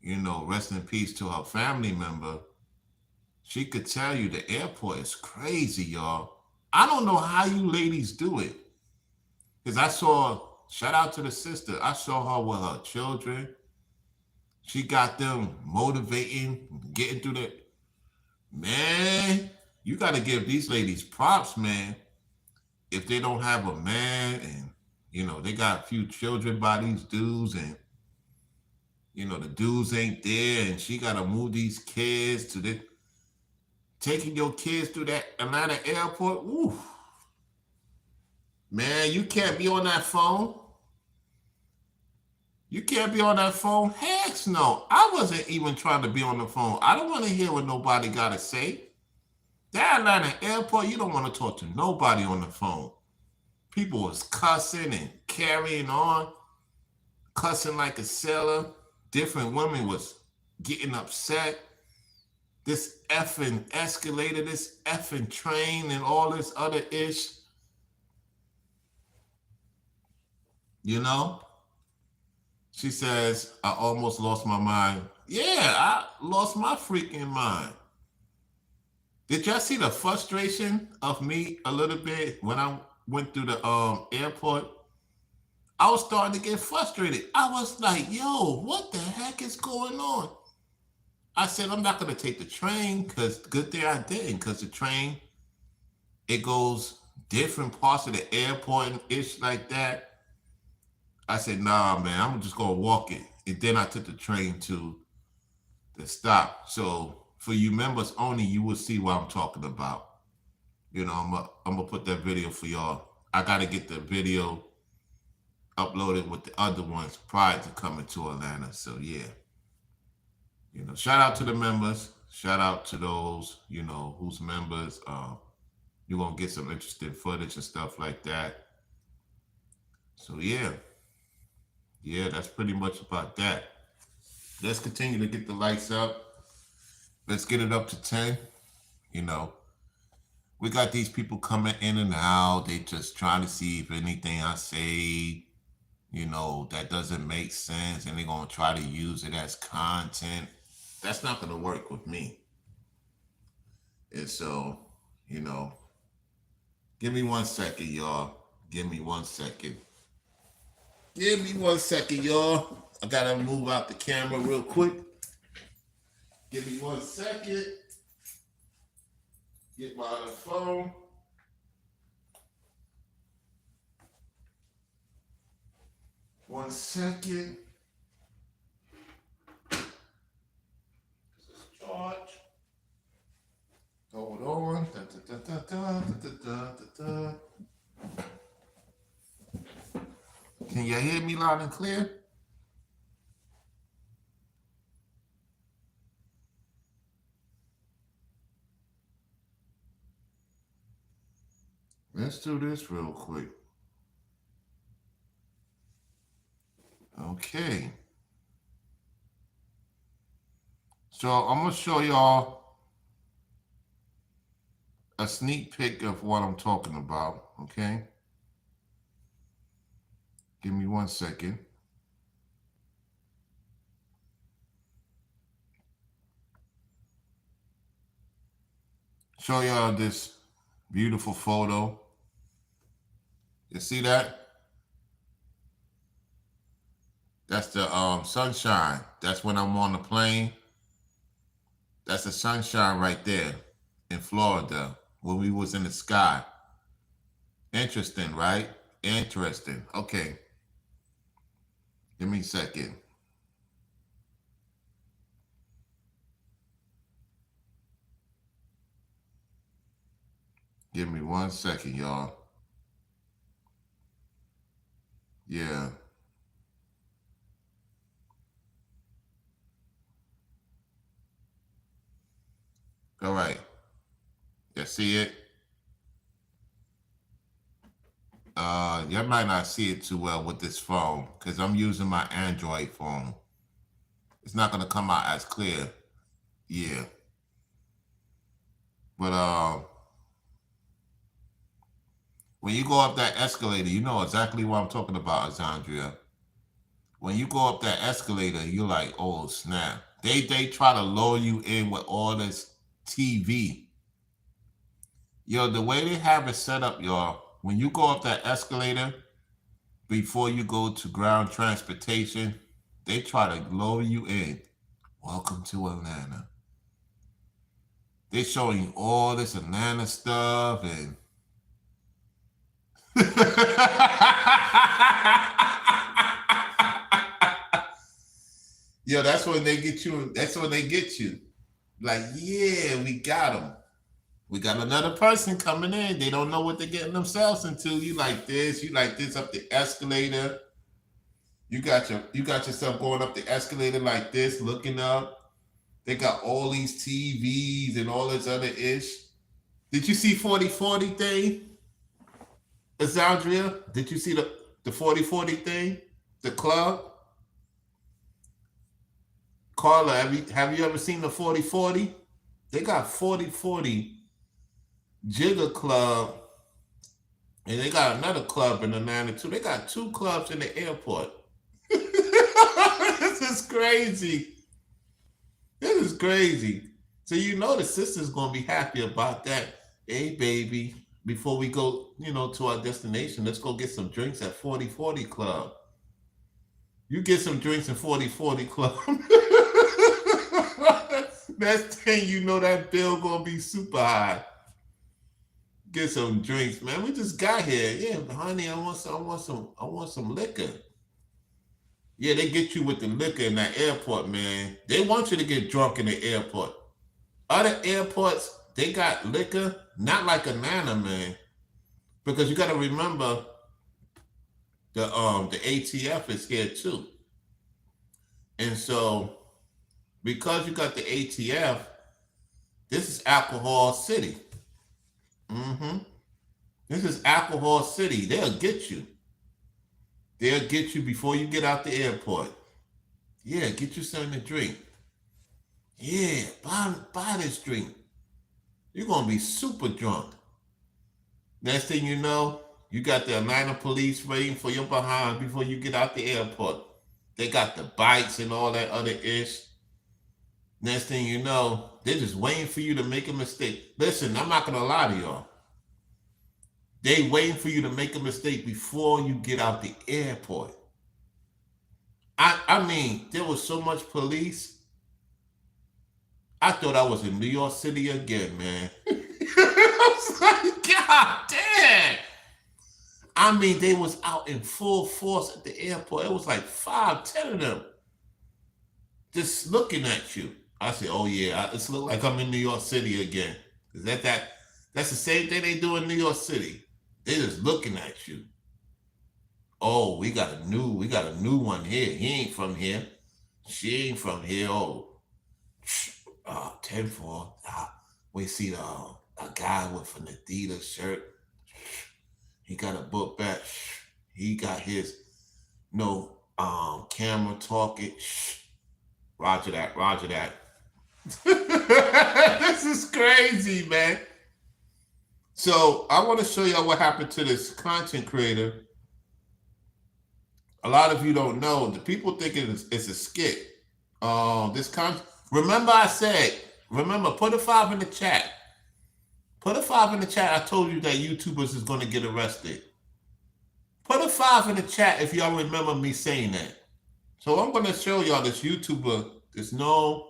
You know, rest in peace to her family member. She could tell you the airport is crazy, y'all. I don't know how you ladies do it. Because I saw, shout out to the sister, I saw her with her children. She got them motivating, getting through the, man, you got to give these ladies props, man. If they don't have a man and, you know, they got a few children by these dudes and, you know, the dudes ain't there and she got to move these kids to the, taking your kids through that Atlanta airport, woo. Man, you can't be on that phone. You can't be on that phone. Heck no. I wasn't even trying to be on the phone. I don't want to hear what nobody got to say. That Atlanta airport, you don't want to talk to nobody on the phone. People was cussing and carrying on, cussing like a sailor. Different women was getting upset. This effing escalator, this effing train, and all this other ish. You know? She says, I almost lost my mind. Yeah, I lost my freaking mind. Did y'all see the frustration of me a little bit when I went through the airport? I was starting to get frustrated. I was like, yo, what the heck is going on? I said, I'm not going to take the train because good thing I didn't because the train, it goes different parts of the airport and ish like that. I said, nah, man, I'm just going to walk it. And then I took the train to the stop. So for you members only, you will see what I'm talking about. I'm gonna put that video for y'all. I gotta get the video uploaded with the other ones prior to coming to Atlanta. So yeah, shout out to the members. Shout out to those, who's members. You're gonna get some interesting footage and stuff like that. So yeah, that's pretty much about that. Let's continue to get the lights up. Let's get it up to 10. We got these people coming in and out. They just trying to see if anything I say, that doesn't make sense, and they're gonna try to use it as content. That's not gonna work with me. And so, give me 1 second, y'all. Give me 1 second. Give me 1 second, y'all. I gotta move out the camera real quick. Give me 1 second. Get my other phone. One second. Charge. Hold on. Can you hear me loud and clear? Let's do this real quick. Okay. So I'm going to show y'all a sneak peek of what I'm talking about, okay? Give me 1 second. Show y'all this beautiful photo. You see that? That's the sunshine. That's when I'm on the plane. That's the sunshine right there in Florida when we was in the sky. Interesting, right? Interesting. Okay. Give me a second. Give me 1 second, y'all. Yeah. All right. You see it? You might not see it too well with this phone because I'm using my Android phone. It's not going to come out as clear. Yeah. But when you go up that escalator, you know exactly what I'm talking about, Alexandria. When you go up that escalator, you're like, oh, snap. They try to lure you in with all this TV. Yo, the way they have it set up, y'all, when you go up that escalator, before you go to ground transportation, they try to lure you in. Welcome to Atlanta. They're showing you all this Atlanta stuff and yo, that's when they get you. That's when they get you. Like, yeah, we got them. We got another person coming in. They don't know what they're getting themselves into. You like this up the escalator. You got yourself going up the escalator like this, looking up. They got all these TVs and all this other ish. Did you see 4040 thing? Alexandria, did you see the 4040 thing? The club? Carla, have you ever seen the 4040? They got 4040 Jigger Club, and they got another club in Atlanta too. They got 2 clubs in the airport. This is crazy. This is crazy. So the sister's gonna be happy about that. Hey, baby, before we go, to our destination, let's go get some drinks at 4040 Club. You get some drinks in 4040 Club. Next thing that bill gonna be super high. Get some drinks, man. We just got here. Yeah, honey, I want some liquor. Yeah, they get you with the liquor in that airport, man. They want you to get drunk in the airport. Other airports, they got liquor, not like Atlanta, man. Because you got to remember the ATF is here too, and so because you got the ATF, this is alcohol city. hmm This is alcohol city. They'll get you. They'll get you before you get out the airport. Yeah, get you something to drink. Yeah, buy this drink. You're gonna be super drunk. Next thing you know, you got the Atlanta police waiting for your behind before you get out the airport. They got the bikes and all that other ish. Next thing you know, they're just waiting for you to make a mistake. Listen, I'm not gonna lie to y'all. They waiting for you to make a mistake before you get out the airport. I mean, there was so much police. I thought I was in New York City again, man. I was like, God damn. I mean, they was out in full force at the airport. It was like 5, 10 of them just looking at you. I said, "Oh yeah, it's look like I'm in New York City again." Is that's the same thing they do in New York City. They just looking at you. Oh, we got a new one here. He ain't from here. She ain't from here. Oh, 10-4. We see a guy with an Adidas shirt. He got a book bag. He got his no camera talking. Roger that. Roger that. This is crazy, man. So I want to show y'all what happened to this content creator. A lot of you don't know. The people think it's a skit. This con. Remember I said. Remember, put a 5 in the chat. Put a 5 in the chat. I told you that YouTubers is going to get arrested. Put a 5 in the chat if y'all remember me saying that. So I'm going to show y'all this YouTuber. There's no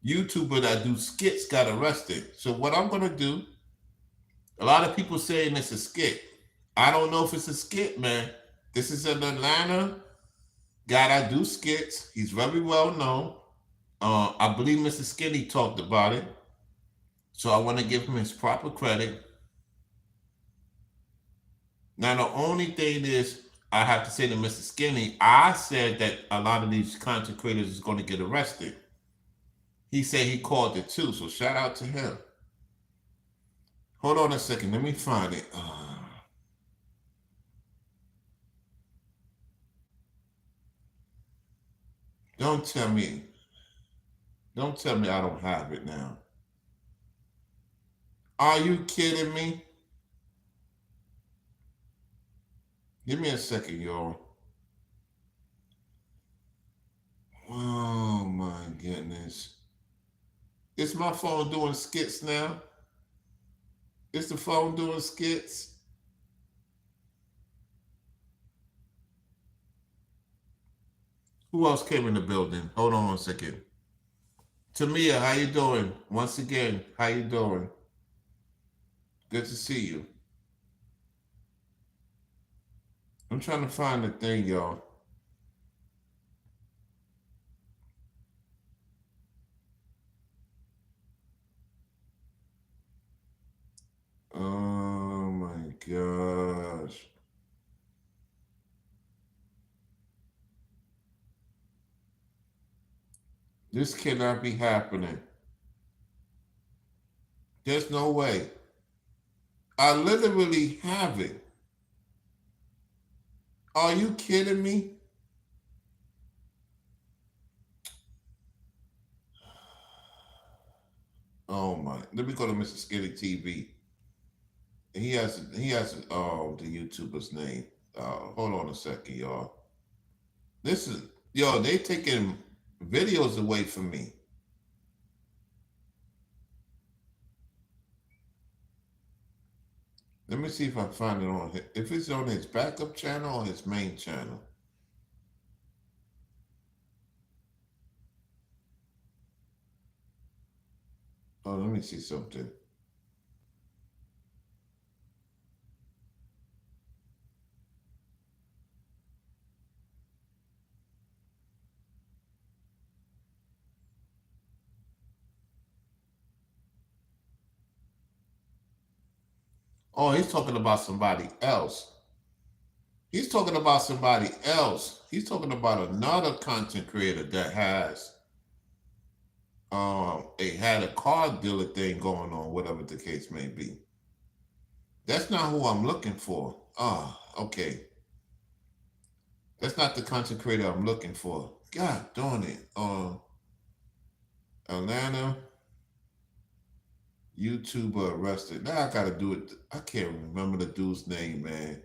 YouTuber that do skits got arrested. So what I'm going to do, a lot of people saying it's a skit. I don't know if it's a skit, man. This is an Atlanta guy that do skits. He's very well known. I believe Mr. Skinny talked about it. So I want to give him his proper credit. Now, the only thing is, I have to say to Mr. Skinny, I said that a lot of these content creators is going to get arrested. He said he called it too, so shout out to him. Hold on a second, let me find it. Don't tell me I don't have it now. Are you kidding me? Give me a second, y'all. Oh my goodness. Is my phone doing skits now? Is the phone doing skits? Who else came in the building? Hold on a second. Tamia, how you doing? Once again, how you doing? Good to see you. I'm trying to find the thing, y'all. Oh my gosh. This cannot be happening. There's no way. I literally have it. Are you kidding me? Oh my. Let me go to Mr. Skinny TV. He has the YouTuber's name. Hold on a second, y'all. This is they taking videos away from me. Let me see if I find it on if it's on his backup channel or his main channel. Oh, let me see something. Oh, he's talking about somebody else. He's talking about somebody else. He's talking about another content creator that has had a car dealer thing going on, whatever the case may be. That's not who I'm looking for. Ah, okay. That's not the content creator I'm looking for. God darn it. Atlanta YouTuber arrested. Now I gotta do it. I can't remember the dude's name, man.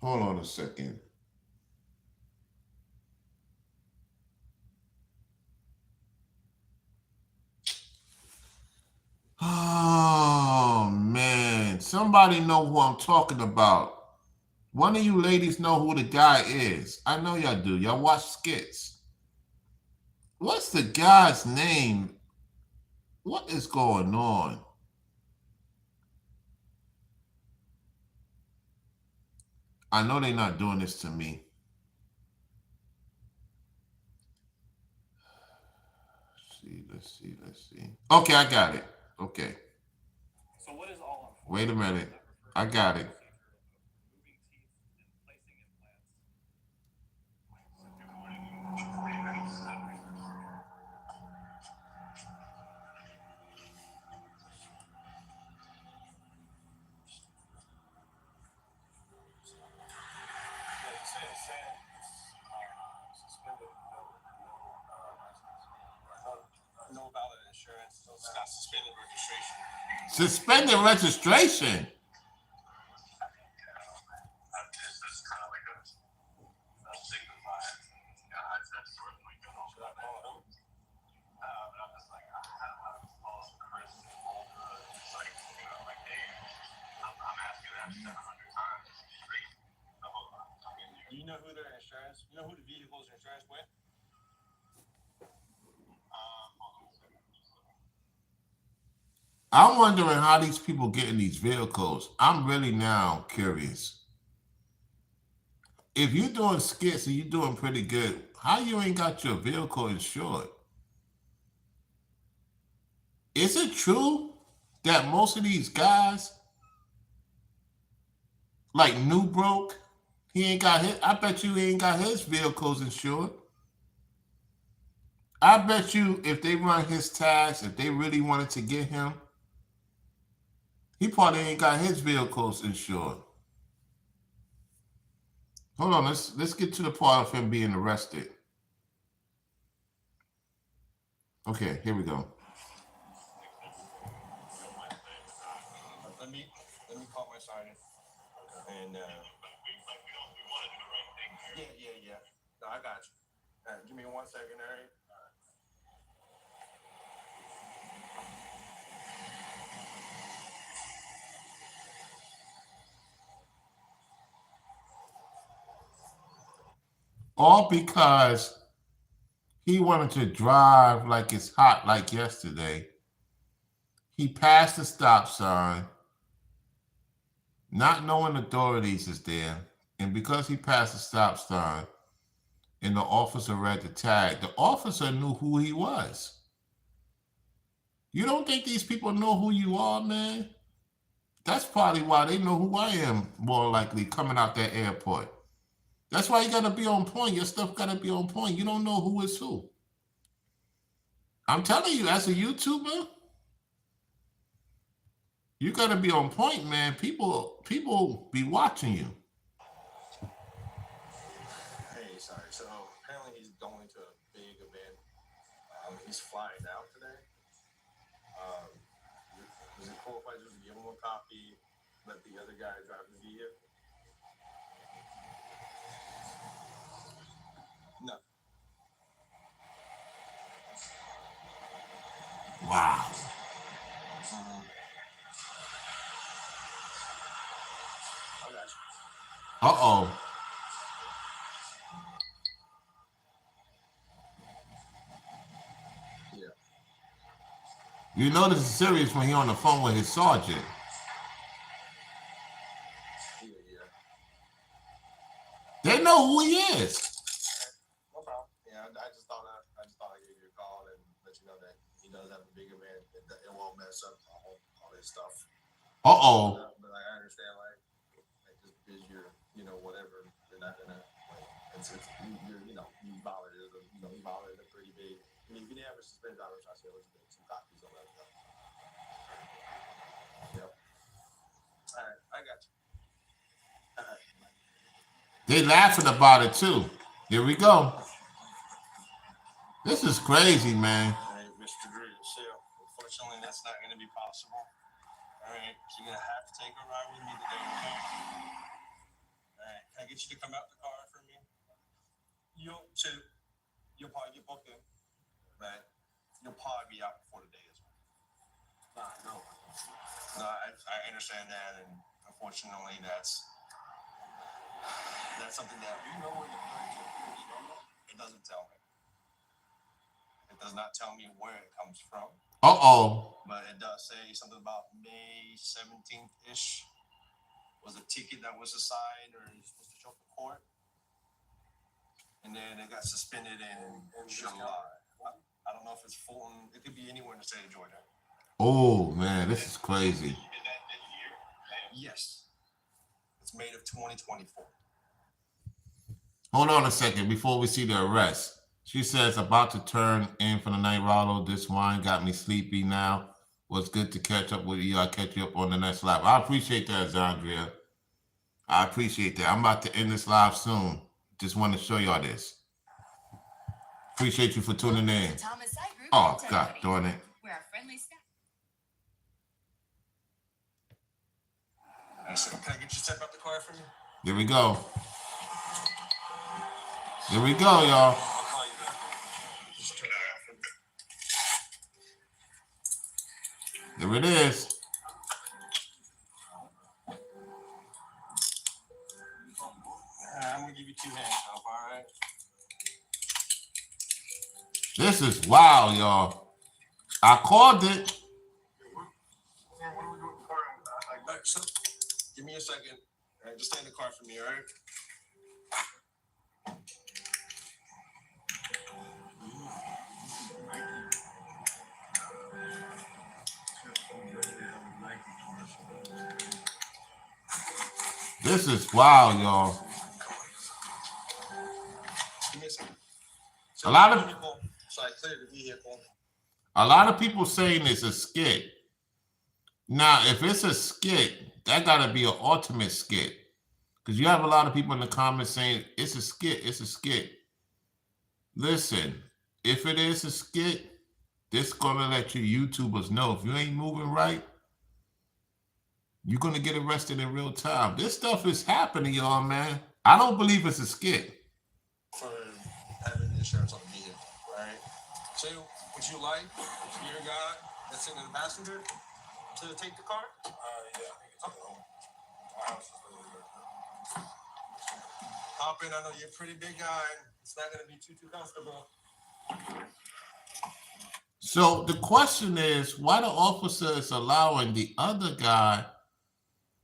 Hold on a second. Oh man. Somebody know who I'm talking about. One of you ladies know who the guy is. I know y'all do. Y'all watch skits. What's the guy's name? What is going on? I know they're not doing this to me. Let's see. Okay, I got it. Okay. Wait a minute. I got it. Suspended registration. I'm wondering how these people get in these vehicles. I'm really now curious. If you're doing skits and you're doing pretty good, how you ain't got your vehicle insured? Is it true that most of these guys, like New Broke, he ain't got his, I bet you he ain't got his vehicles insured. I bet you if they run his tags, if they really wanted to get him, he probably ain't got his vehicles insured. Hold on, let's get to the part of him being arrested. Okay, here we go. Let me call my sergeant. And yeah. No, I got you. Give me 1 second, Harry. All because he wanted to drive like it's hot, like yesterday. He passed the stop sign, not knowing authorities is there, and because he passed the stop sign, and the officer read the tag, the officer knew who he was. You don't think these people know who you are, man? That's probably why they know who I am, more likely, coming out that airport. That's why you gotta be on point. Your stuff gotta be on point. You don't know who is who. I'm telling you, as a YouTuber, you gotta be on point, man. People be watching you. Hey, sorry. So apparently he's going to a big event. He's flying out today. Is it cool if I just give him a copy, let the other guy drive the vehicle? No. Wow. I got you. Uh-oh. Yeah. You know this is serious when he on the phone with his sergeant. Yeah. They know who he is. No problem. Yeah, I just thought I'd give you a call and let you know that he does have a big event. It won't mess up all this stuff. Uh-oh. But like, I understand, like just because you're, whatever, you're not gonna, you're, you violated, you violated a pretty big. I mean, if you didn't have a suspended driver's license, let's get some copies on that. Yep. All right, I got you. All right. They laughing about it too. Here we go. This is crazy, man. All right, Mr. Drew, so unfortunately, that's not going to be possible. All right, so you're going to have to take a ride with me today, okay? All right, can I get you to come out the car for me? You'll probably get booked in, right? You'll probably be out before the day is over. No, I understand that, and unfortunately, that's something that you know where the furniture comes from. It doesn't tell me. It does not tell me where it comes from. Uh-oh. But it does say something about May 17th-ish was a ticket that was assigned or you're supposed to show up to court. And then it got suspended in July. I don't know if it's Fulton. It could be anywhere in the state of Georgia. Oh, man, this is crazy. Is that this year? Yes. It's May of 2024. Hold on a second before we see the arrest. She says, about to turn in for the night, Rollo. This wine got me sleepy now. Was good to catch up with you. I'll catch you up on the next live. I appreciate that, Zandria. I appreciate that. I'm about to end this live soon. Just want to show y'all this. Appreciate you for tuning in. Oh, God darn it. We're a friendly staff. Can I get you to step out the car for me? Here we go. Here we go, y'all. I'll call you back. Just turn it off. There it is. I'm going to give you 2 hands up, all right? This is wild, y'all. I called it. What are we doing with the car? So, give me a second. All right, just stay in the car for me, all right? This is wild, y'all. Give me a second. A lot of So I cleared the vehicle. A lot of people saying it's a skit. Now, if it's a skit, that gotta be an ultimate skit. Because you have a lot of people in the comments saying it's a skit, it's a skit. Listen, if it is a skit, this gonna let you YouTubers know if you ain't moving right, you're gonna get arrested in real time. This stuff is happening, y'all, man. I don't believe it's a skit. For having insurance on the vehicle, right? So, would you like your guy that's in the passenger to take the car? Yeah, I think it's home. My house is hop in. I know you're a pretty big guy. It's not going to be too comfortable. So the question is, why the officer is allowing the other guy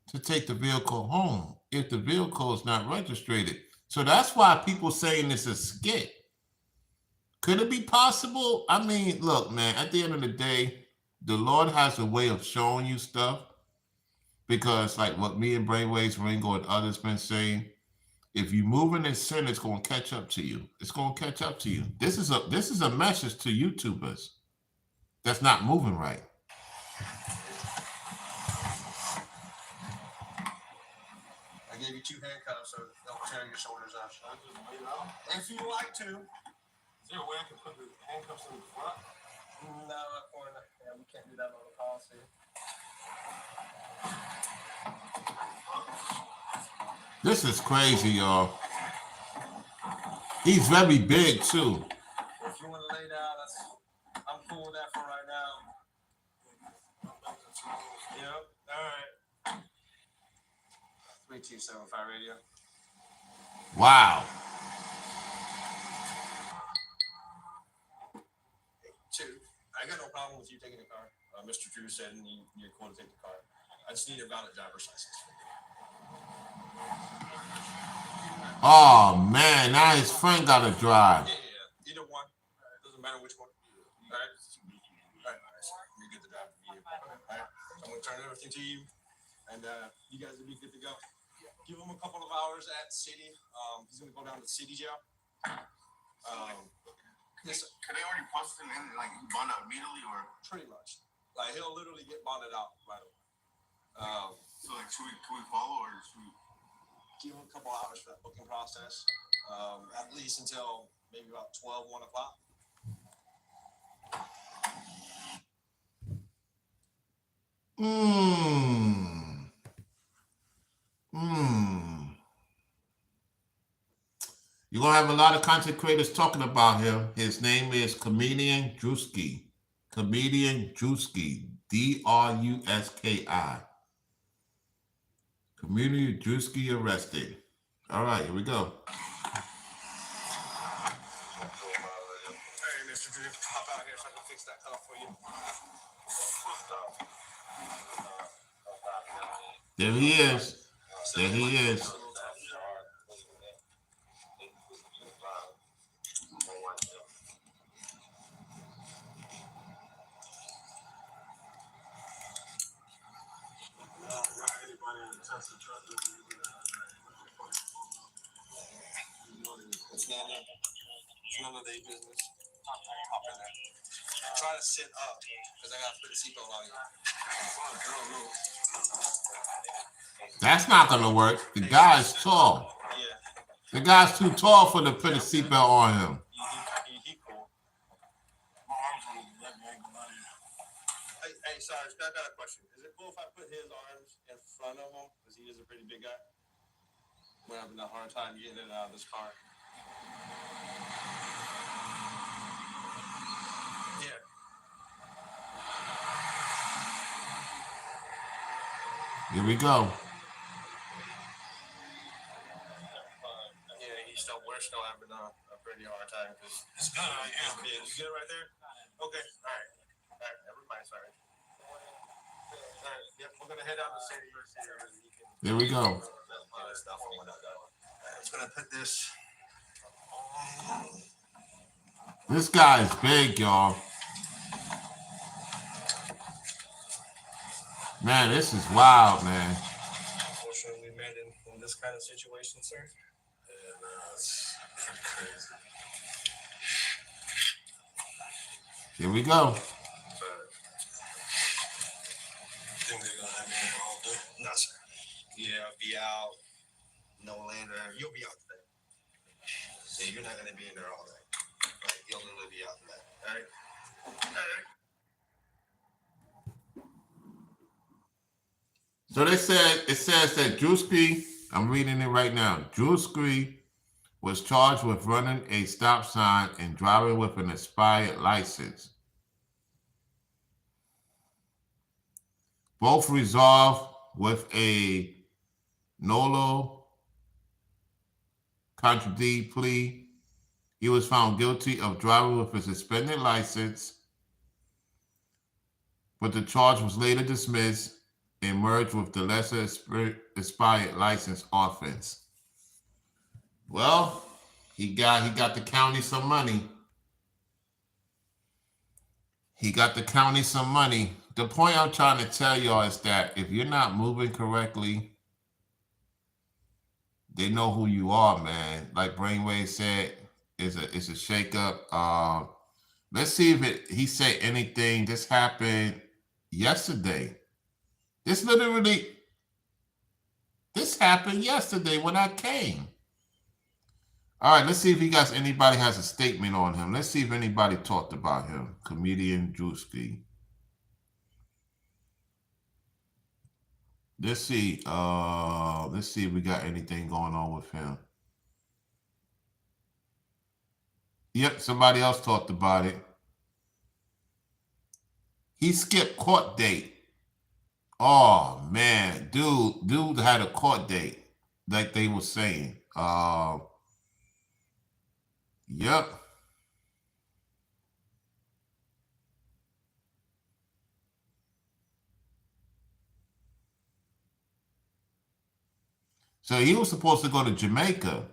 to take the vehicle home if the vehicle is not registered? So that's why people saying it's a skit. Could it be possible? I mean, look, man, at the end of the day, the Lord has a way of showing you stuff, because like what me and Brainwaves Ringo and others been saying, if you moving in sin, it's going to catch up to you. It's going to catch up to you. This is a message to YouTubers that's not moving right. I gave you 2 handcuffs, so don't tear your shoulders out. If you like to. Is there a way I can put the handcuffs in the front? No, yeah, we can't do that on the policy. This is crazy, y'all. He's very big too. If you want to lay down, I'm cool with that for right now. Yep. All right. 3275 radio. Wow. I got no problem with you taking the car. Mr. Drew said you're cool to take the car. I just need a valid driver's license. Oh man, now his friend got to drive. Yeah. Either one. Doesn't matter which one. All right. All right. You get to drive the vehicle. All right. I'm gonna turn everything to you. and you guys will be good to go. Give him a couple of hours at city. He's gonna go down to city jail. Yes, sir. Can they already post him in, like, bond out immediately, or? Pretty much. Like, he'll literally get bonded out right away. So, like, can we follow, or should we? Give him a couple hours for that booking process. At least until maybe about 12, 1 o'clock. You're going to have a lot of content creators talking about him. His name is Comedian Druski. Comedian Druski. Druski. Comedian Druski arrested. All right, here we go. Hey, Mr. Drew, hop out here so I can fix that cuff for you. There he is. There he is. It's none of their business. Hop in there. Try to sit up because I gotta put the seatbelt on you. That's not gonna work. The guy's tall. Yeah. The guy's too tall for to put a seatbelt on him. He cool. Hey, sorry, I got a question. Is it cool if I put his arms in front of him because he is a pretty big guy? We're having a hard time getting in and out of this car. Yeah. Here we go. Yeah, we're still having a pretty hard time because it's big. You good right there? Okay. All right. Everybody's sorry. All right. Yep. We're gonna head out to city. Here we go. It's gonna put this. This guy is big, y'all. Man, this is wild, man. Unfortunately, we met in this kind of situation, sir. And it's pretty crazy. Here we go. But think they're gonna have me in all day? No, sir. Yeah, I'll be out. No later. You'll be out today. Yeah, you're not gonna be in there all day. Like, you'll literally be out today. All right. So it says that Druski, I'm reading it right now. Druski was charged with running a stop sign and driving with an expired license. Both resolved with a nolo contradictory plea. He was found guilty of driving with a suspended license, but the charge was later dismissed and merged with the lesser expired license offense. Well, he got the county some money. He got the county some money. The point I'm trying to tell y'all is that if you're not moving correctly, they know who you are, man. Like Brainwave said, it's a shakeup. Let's see if he said anything. This happened yesterday. This happened yesterday when I came. All right, let's see if anybody has a statement on him. Let's see if anybody talked about him. Comedian Druski. Let's see. Let's see if we got anything going on with him. Yep, somebody else talked about it. He skipped court date. Oh man, dude had a court date, like they were saying. Yep. So he was supposed to go to Jamaica.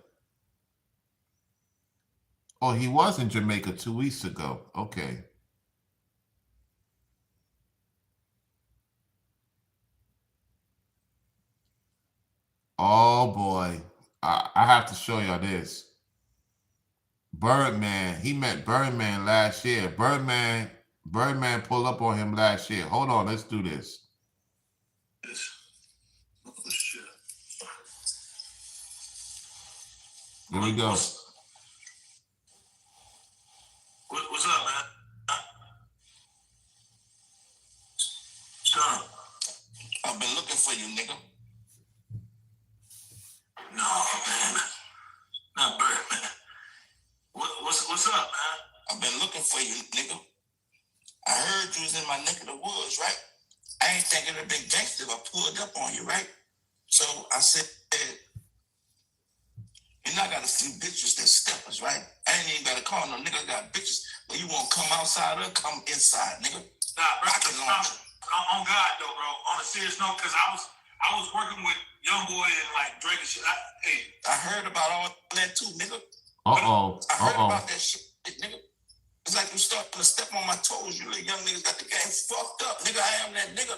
Oh, he was in Jamaica 2 weeks ago. Okay. Oh boy, I have to show y'all this. Birdman, he met Birdman last year. Birdman pulled up on him last year. Hold on, let's do this. Oh shit. Here we go. What's up, man? Son, I've been looking for you, nigga. no, man. Not Bird, man. What's up, man? I've been looking for you, nigga. I heard you was in my neck of the woods, right? I ain't thinking of big gangster if I pulled up on you, right? So I said, you know I got a few bitches that steppers, right? I ain't even got to call no nigga. I got bitches, but you won't come outside or come inside, nigga. Nah, bro. Rocket launcher. On God though, bro. On a serious note, cause I was working with Young Boy and like Drake and shit. I heard about all that too, nigga. Uh-oh. I heard Uh-oh. about that shit, nigga. It's like you starting to step on my toes. You little young niggas got the game fucked up. Nigga, I am that nigga.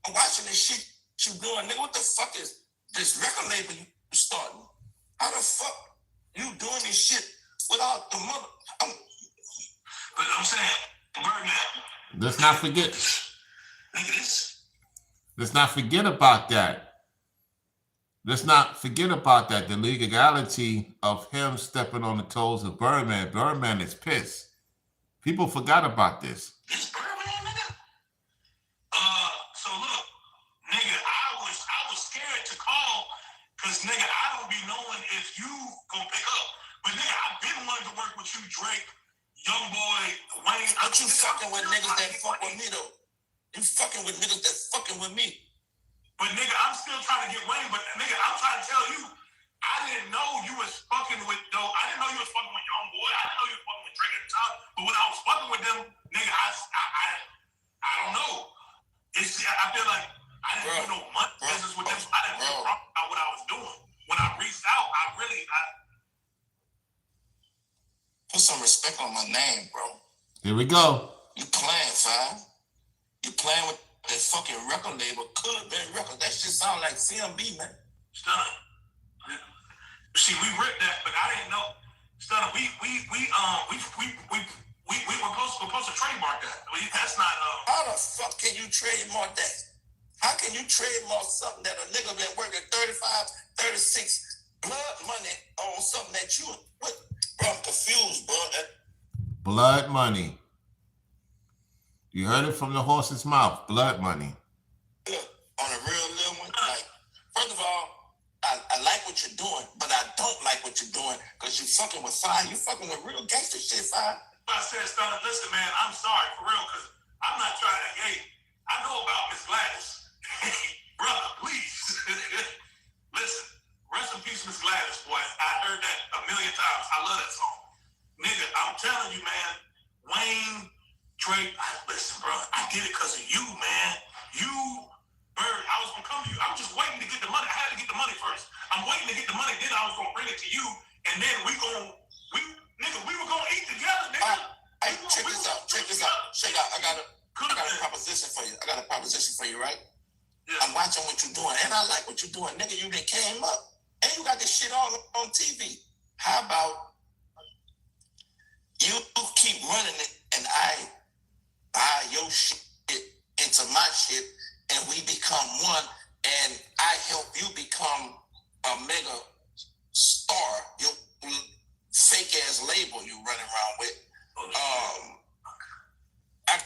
I'm watching this shit you doing. Nigga, what the fuck is this record label you starting? How the fuck you doing this shit without the mother? But I'm saying, Birdman. Let's not forget. Nigga, this. Let's not forget about that. Let's not forget about that. The legality of him stepping on the toes of Birdman. Birdman is pissed. People forgot about this. This Birdman, nigga. So look, nigga, I was scared to call, cause nigga, I don't be knowing if you gonna pick up. But nigga, I've been wanting to work with you, Drake, Young Boy, Wayne. But you fucking with niggas that fuck with me though. You fucking with niggas that fucking with me. But nigga, I'm still trying to get Wayne. But nigga, I'm trying to tell you, I didn't know you was fucking with though. I didn't know you was fucking with Young Boy. I didn't know you was fucking with Drake at the time. But when I was fucking with them, nigga, I don't know. I feel like I didn't do no money business with them. So I didn't feel wrong about what I was doing. When I reached out, I put some respect on my name, bro. Here we go. You playing, Five. You playing with that fucking record label. Could have been record. That shit sound like CMB, man. Stunner. See, we ripped that, but I didn't know. Stunner, we were supposed to trademark that. That's not How the fuck can you trademark that? How can you trademark something that a nigga been working 35, 36 blood money on something that you what? Bro, I'm confused, bro. Blood money. You heard it from the horse's mouth. Blood money. Look, on a real little one, like, first of all, I like what you're doing, but I don't like what you're doing because you fucking with Fire. You fucking with real gangster shit, Fire. I said, Stunner, listen, man, I'm sorry for real, because I'm not trying to hate. I know about Miss Gladys. Brother, please. Listen, rest in peace, Miss Gladys, boy. I heard that a million times. I love that song. Nigga, I'm telling you, man, Wayne, Drake, listen, bro, I did it because of you, man. You, Bird, I was going to come to you. I'm just waiting to get the money. I had to get the money first. I'm waiting to get the money, then I was going to bring it to you, and then we were going to eat together, nigga. Hey, check this out. Check out. I got a proposition for you. Right? Yeah. I'm watching what you're doing, and I like what you're doing. Nigga, you done came up, and you got this shit all on TV. How about you keep running it, and I buy your shit into my shit, and we become one, and I help you become a mega star. Your fake ass label you running around with. I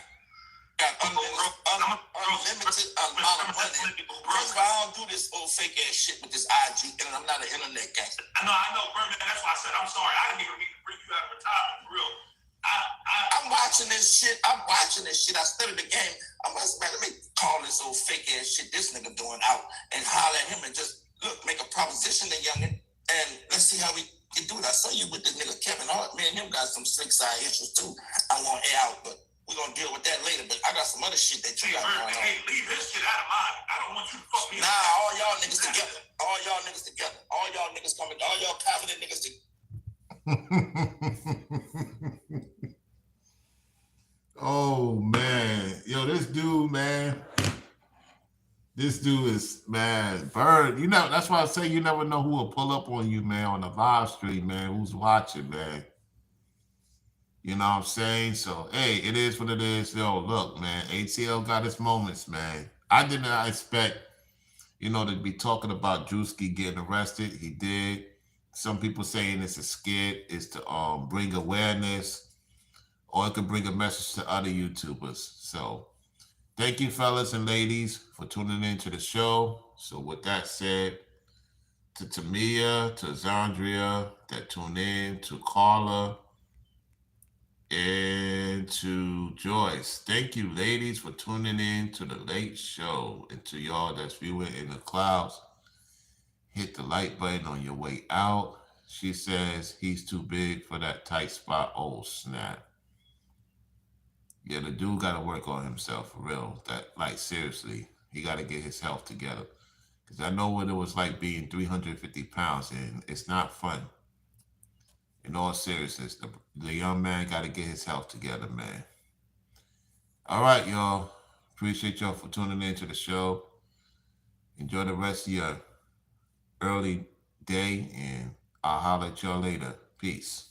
got unlimited amount of money. First of all, I don't do this old fake ass shit with this IG, and I'm not an internet gangster. I know, Birdman. That's why I said I'm sorry. I didn't even mean to bring you out of retirement for real. I'm watching this shit. I studied the game. I'm like, man, let me call this old fake ass shit this nigga doing out and holler at him and just look, make a proposition to youngin, and let's see how we can do it. I saw you with this nigga Kevin Hart. Me and him got some slick side issues too. I want air out, but we're gonna deal with that later. But I got some other shit that you got going on. Hey, leave this shit out of mine. I don't want you to fuck me up. Nah, all y'all niggas together. All y'all niggas coming. All y'all confident niggas together. Oh man, yo, this dude, man, This dude is, man, Bird. You know, that's why I say you never know who will pull up on you, man, on the live stream, man. Who's watching, man? You know what I'm saying? So, hey, it is what it is. Yo, look, man, ATL got its moments, man. I did not expect, to be talking about Drewski getting arrested. He did. Some people saying it's a skit, is to bring awareness, or it could bring a message to other YouTubers. So, thank you, fellas and ladies, for tuning in to the show. So, with that said, to Tamia, to Zandria that tune in, to Carla, and to Joyce. Thank you, ladies, for tuning in to the late show. And to y'all that's viewing in the clouds, hit the like button on your way out. She says he's too big for that tight spot. Oh, snap. Yeah, the dude got to work on himself for real. Seriously, he got to get his health together. Because I know what it was like being 350 pounds, and it's not fun. In all seriousness, the young man got to get his health together, man. All right, y'all. Appreciate y'all for tuning in to the show. Enjoy the rest of your early day, and I'll holler at y'all later. Peace.